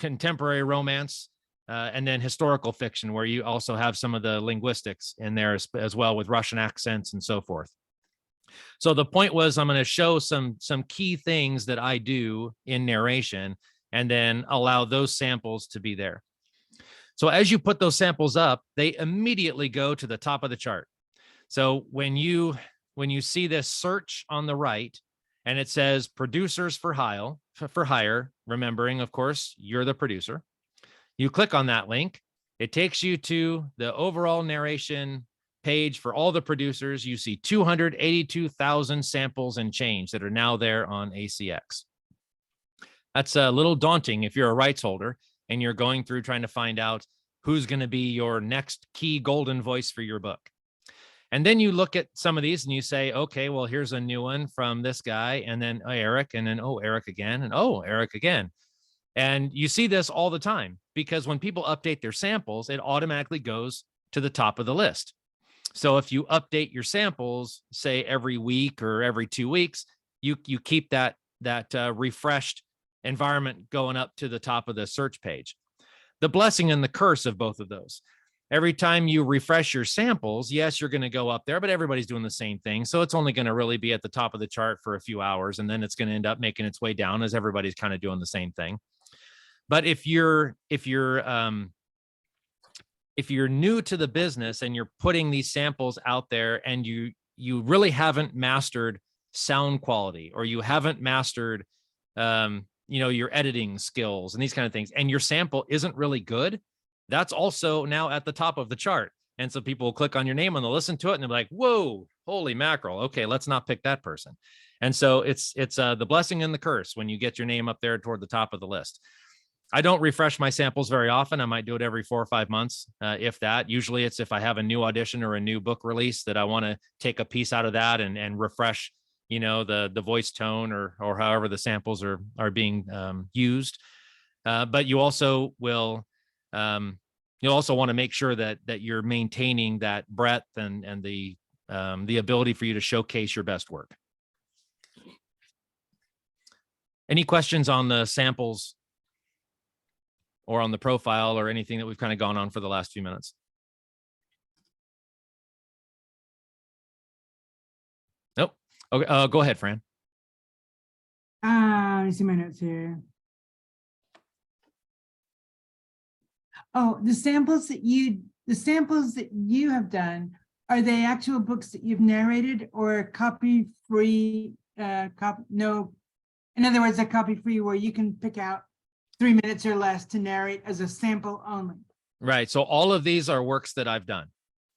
contemporary romance, and then historical fiction, where you also have some of the linguistics in there as well, with Russian accents and so forth. So the point was, I'm going to show some key things that I do in narration and then allow those samples to be there. So as you put those samples up, they immediately go to the top of the chart. So when you see this search on the right and it says producers for hire, remembering, of course, you're the producer, you click on that link. It takes you to the overall narration page for all the producers. You see 282,000 samples and change that are now there on ACX. That's a little daunting if you're a rights holder and you're going through trying to find out who's going to be your next key golden voice for your book. And then you look at some of these and you say, okay, well, here's a new one from this guy, and then Eric, and then Eric again, and Eric again. And you see this all the time, because when people update their samples, it automatically goes to the top of the list. So if you update your samples, say every week or every 2 weeks, you keep that refreshed environment going up to the top of the search page. The blessing and the curse of both of those. Every time you refresh your samples, yes, you're going to go up there, but everybody's doing the same thing. So it's only going to really be at the top of the chart for a few hours, and then it's going to end up making its way down as everybody's kind of doing the same thing. But if you're new to the business and you're putting these samples out there and you really haven't mastered sound quality, or you haven't mastered your editing skills and these kind of things, and your sample isn't really good, that's also now at the top of the chart. And so people will click on your name and they'll listen to it and they're like, whoa, holy mackerel. Okay, let's not pick that person. And so it's the blessing and the curse when you get your name up there toward the top of the list. I don't refresh my samples very often. I might do it every 4 or 5 months, if that. Usually it's if I have a new audition or a new book release that I want to take a piece out of that and refresh, the voice tone or however the samples are being used. But you also will, you'll also want to make sure that you're maintaining that breadth and the ability for you to showcase your best work. Any questions on the samples or on the profile or anything that we've kind of gone on for the last few minutes? Nope. Okay. Go ahead, Fran. Let me see my notes here. Oh, the samples that you have done, are they actual books that you've narrated or copy free? No, in other words, a copy free where you can pick out 3 minutes or less to narrate as a sample only. Right. So all of these are works that I've done.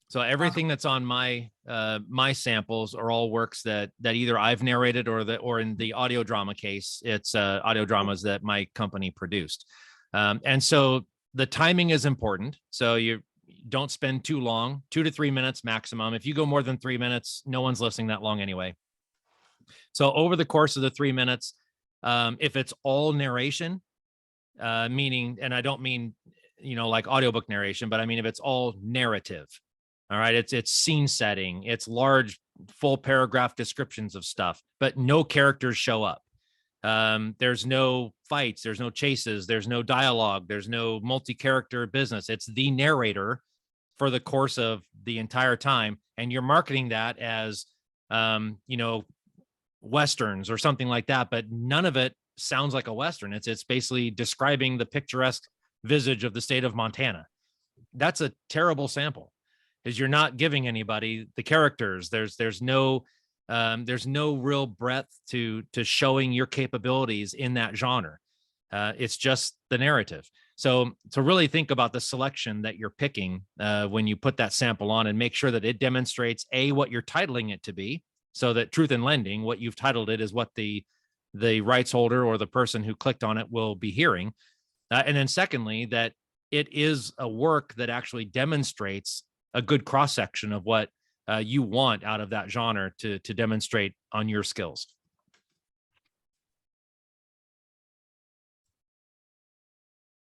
So everything that's on my my samples are all works that either I've narrated or in the audio drama case, it's audio dramas that my company produced. And so the timing is important. So you don't spend too long, 2 to 3 minutes maximum. If you go more than 3 minutes, no one's listening that long anyway. So over the course of the 3 minutes, if it's all narration, meaning, and I don't mean, like audiobook narration, but I mean, if it's all narrative, all right, it's scene setting, it's large, full paragraph descriptions of stuff, but no characters show up. There's no fights, there's no chases, there's no dialogue, there's no multi-character business. It's the narrator for the course of the entire time. And you're marketing that as, Westerns or something like that, but none of it sounds like a Western. It's basically describing the picturesque visage of the state of Montana. That's a terrible sample, because you're not giving anybody the characters. There's no real breadth to showing your capabilities in that genre. It's just the narrative. So to really think about the selection that you're picking when you put that sample on, and make sure that it demonstrates what you're titling it to be, so that Truth in Lending, what you've titled it, is what the rights holder or the person who clicked on it will be hearing. And then secondly, that it is a work that actually demonstrates a good cross-section of what you want out of that genre to demonstrate on your skills.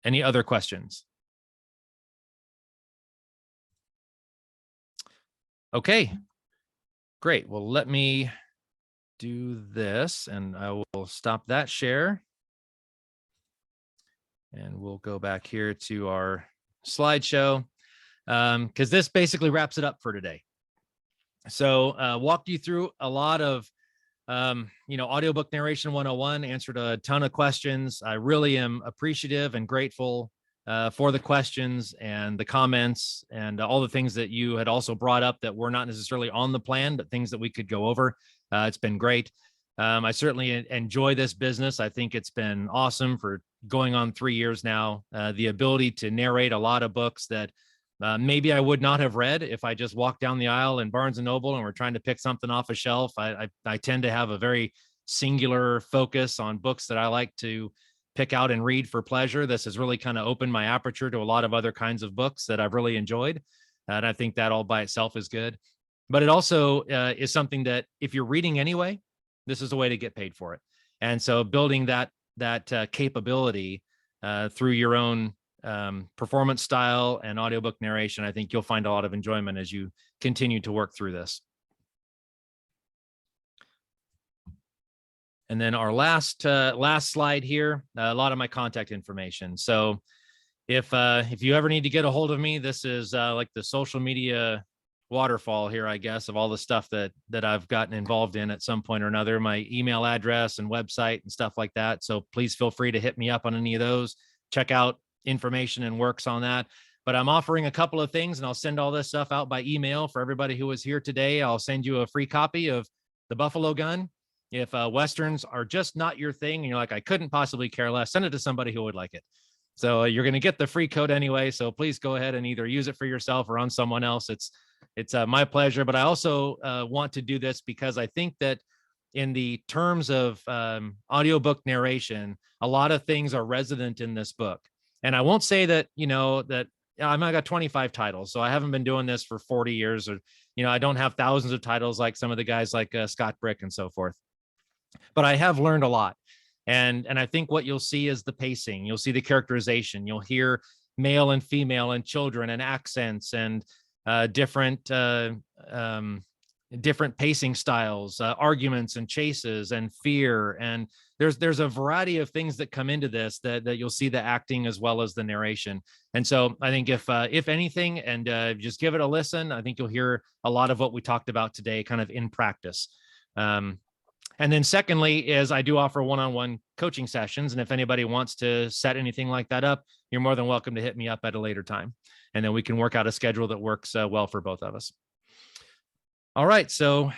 Any other questions? Okay, great. Well, let me do this and I will stop that share. And we'll go back here to our slideshow, because this basically wraps it up for today. So walked you through a lot of, audiobook narration 101, answered a ton of questions. I really am appreciative and grateful for the questions and the comments and all the things that you had also brought up that were not necessarily on the plan, but things that we could go over. It's been great. I certainly enjoy this business. I think it's been awesome for going on 3 years now. The ability to narrate a lot of books that maybe I would not have read if I just walked down the aisle in Barnes and Noble and we're trying to pick something off a shelf. I tend to have a very singular focus on books that I like to pick out and read for pleasure. This has really kind of opened my aperture to a lot of other kinds of books that I've really enjoyed. And I think that all by itself is good. But it also is something that if you're reading anyway, this is a way to get paid for it. And so building that capability through your own performance style and audiobook narration, I think you'll find a lot of enjoyment as you continue to work through this. And then our last slide here, a lot of my contact information. So if you ever need to get a hold of me, this is like the social media waterfall here, I guess, of all the stuff that I've gotten involved in at some point or another, my email address and website and stuff like that. So please feel free to hit me up on any of those. Check out information and works on that. But I'm offering a couple of things, and I'll send all this stuff out by email for everybody who was here today. I'll send you a free copy of The Buffalo Gun. If Westerns are just not your thing and you're like, I couldn't possibly care less, send it to somebody who would like it. So you're going to get the free code anyway. So please go ahead and either use it for yourself or on someone else. It's my pleasure. But I also want to do this because I think that in the terms of audiobook narration, a lot of things are resident in this book. And I won't say that, that I got 25 titles, so I haven't been doing this for 40 years, or, I don't have thousands of titles like some of the guys like Scott Brick and so forth. But I have learned a lot. And I think what you'll see is the pacing. You'll see the characterization. You'll hear male and female and children and accents and different pacing styles, arguments and chases and fear. And there's a variety of things that come into this that you'll see the acting as well as the narration. And so I think if anything, and just give it a listen, I think you'll hear a lot of what we talked about today kind of in practice. And then secondly is I do offer one-on-one coaching sessions. And if anybody wants to set anything like that up, you're more than welcome to hit me up at a later time. And then we can work out a schedule that works well for both of us. All right. So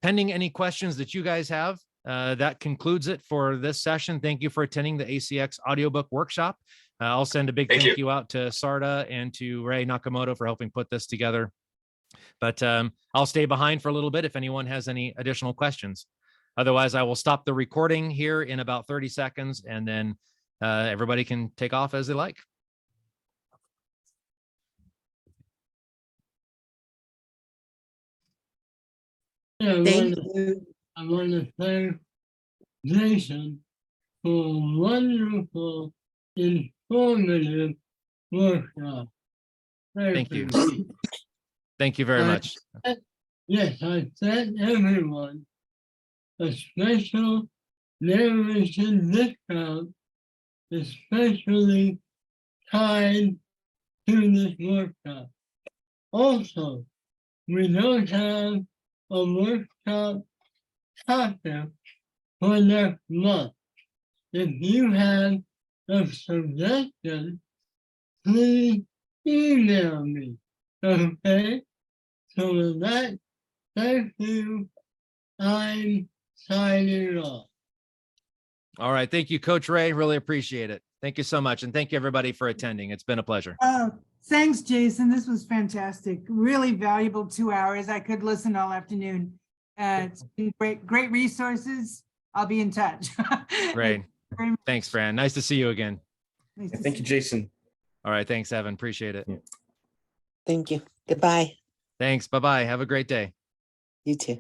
pending any questions that you guys have, that concludes it for this session. Thank you for attending the ACX Audiobook Workshop. I'll send a big thank you out to Sarda and to Ray Nakamoto for helping put this together. But I'll stay behind for a little bit if anyone has any additional questions. Otherwise, I will stop the recording here in about 30 seconds, and then everybody can take off as they like. Yeah, Thank you. I want to thank Jason for a wonderful, informative workshop. Thank you. Thank you very much. Yes, I sent everyone a special narration discount, especially tied to this workshop. Also, we don't have a workshop topic for next month. If you have a suggestion, please email me. Okay? So with that, thank you. I'm signing off. All right. Thank you, Coach Ray. Really appreciate it. Thank you so much. And thank you, everybody, for attending. It's been a pleasure. Oh, thanks, Jason. This was fantastic. Really valuable 2 hours. I could listen all afternoon. It's been great resources. I'll be in touch. Great. Thanks, Fran. Nice to see you again. Nice to Thank see you, Jason. All right. Thanks, Evan. Appreciate it. Thank you. Goodbye. Thanks. Bye-bye. Have a great day. You too.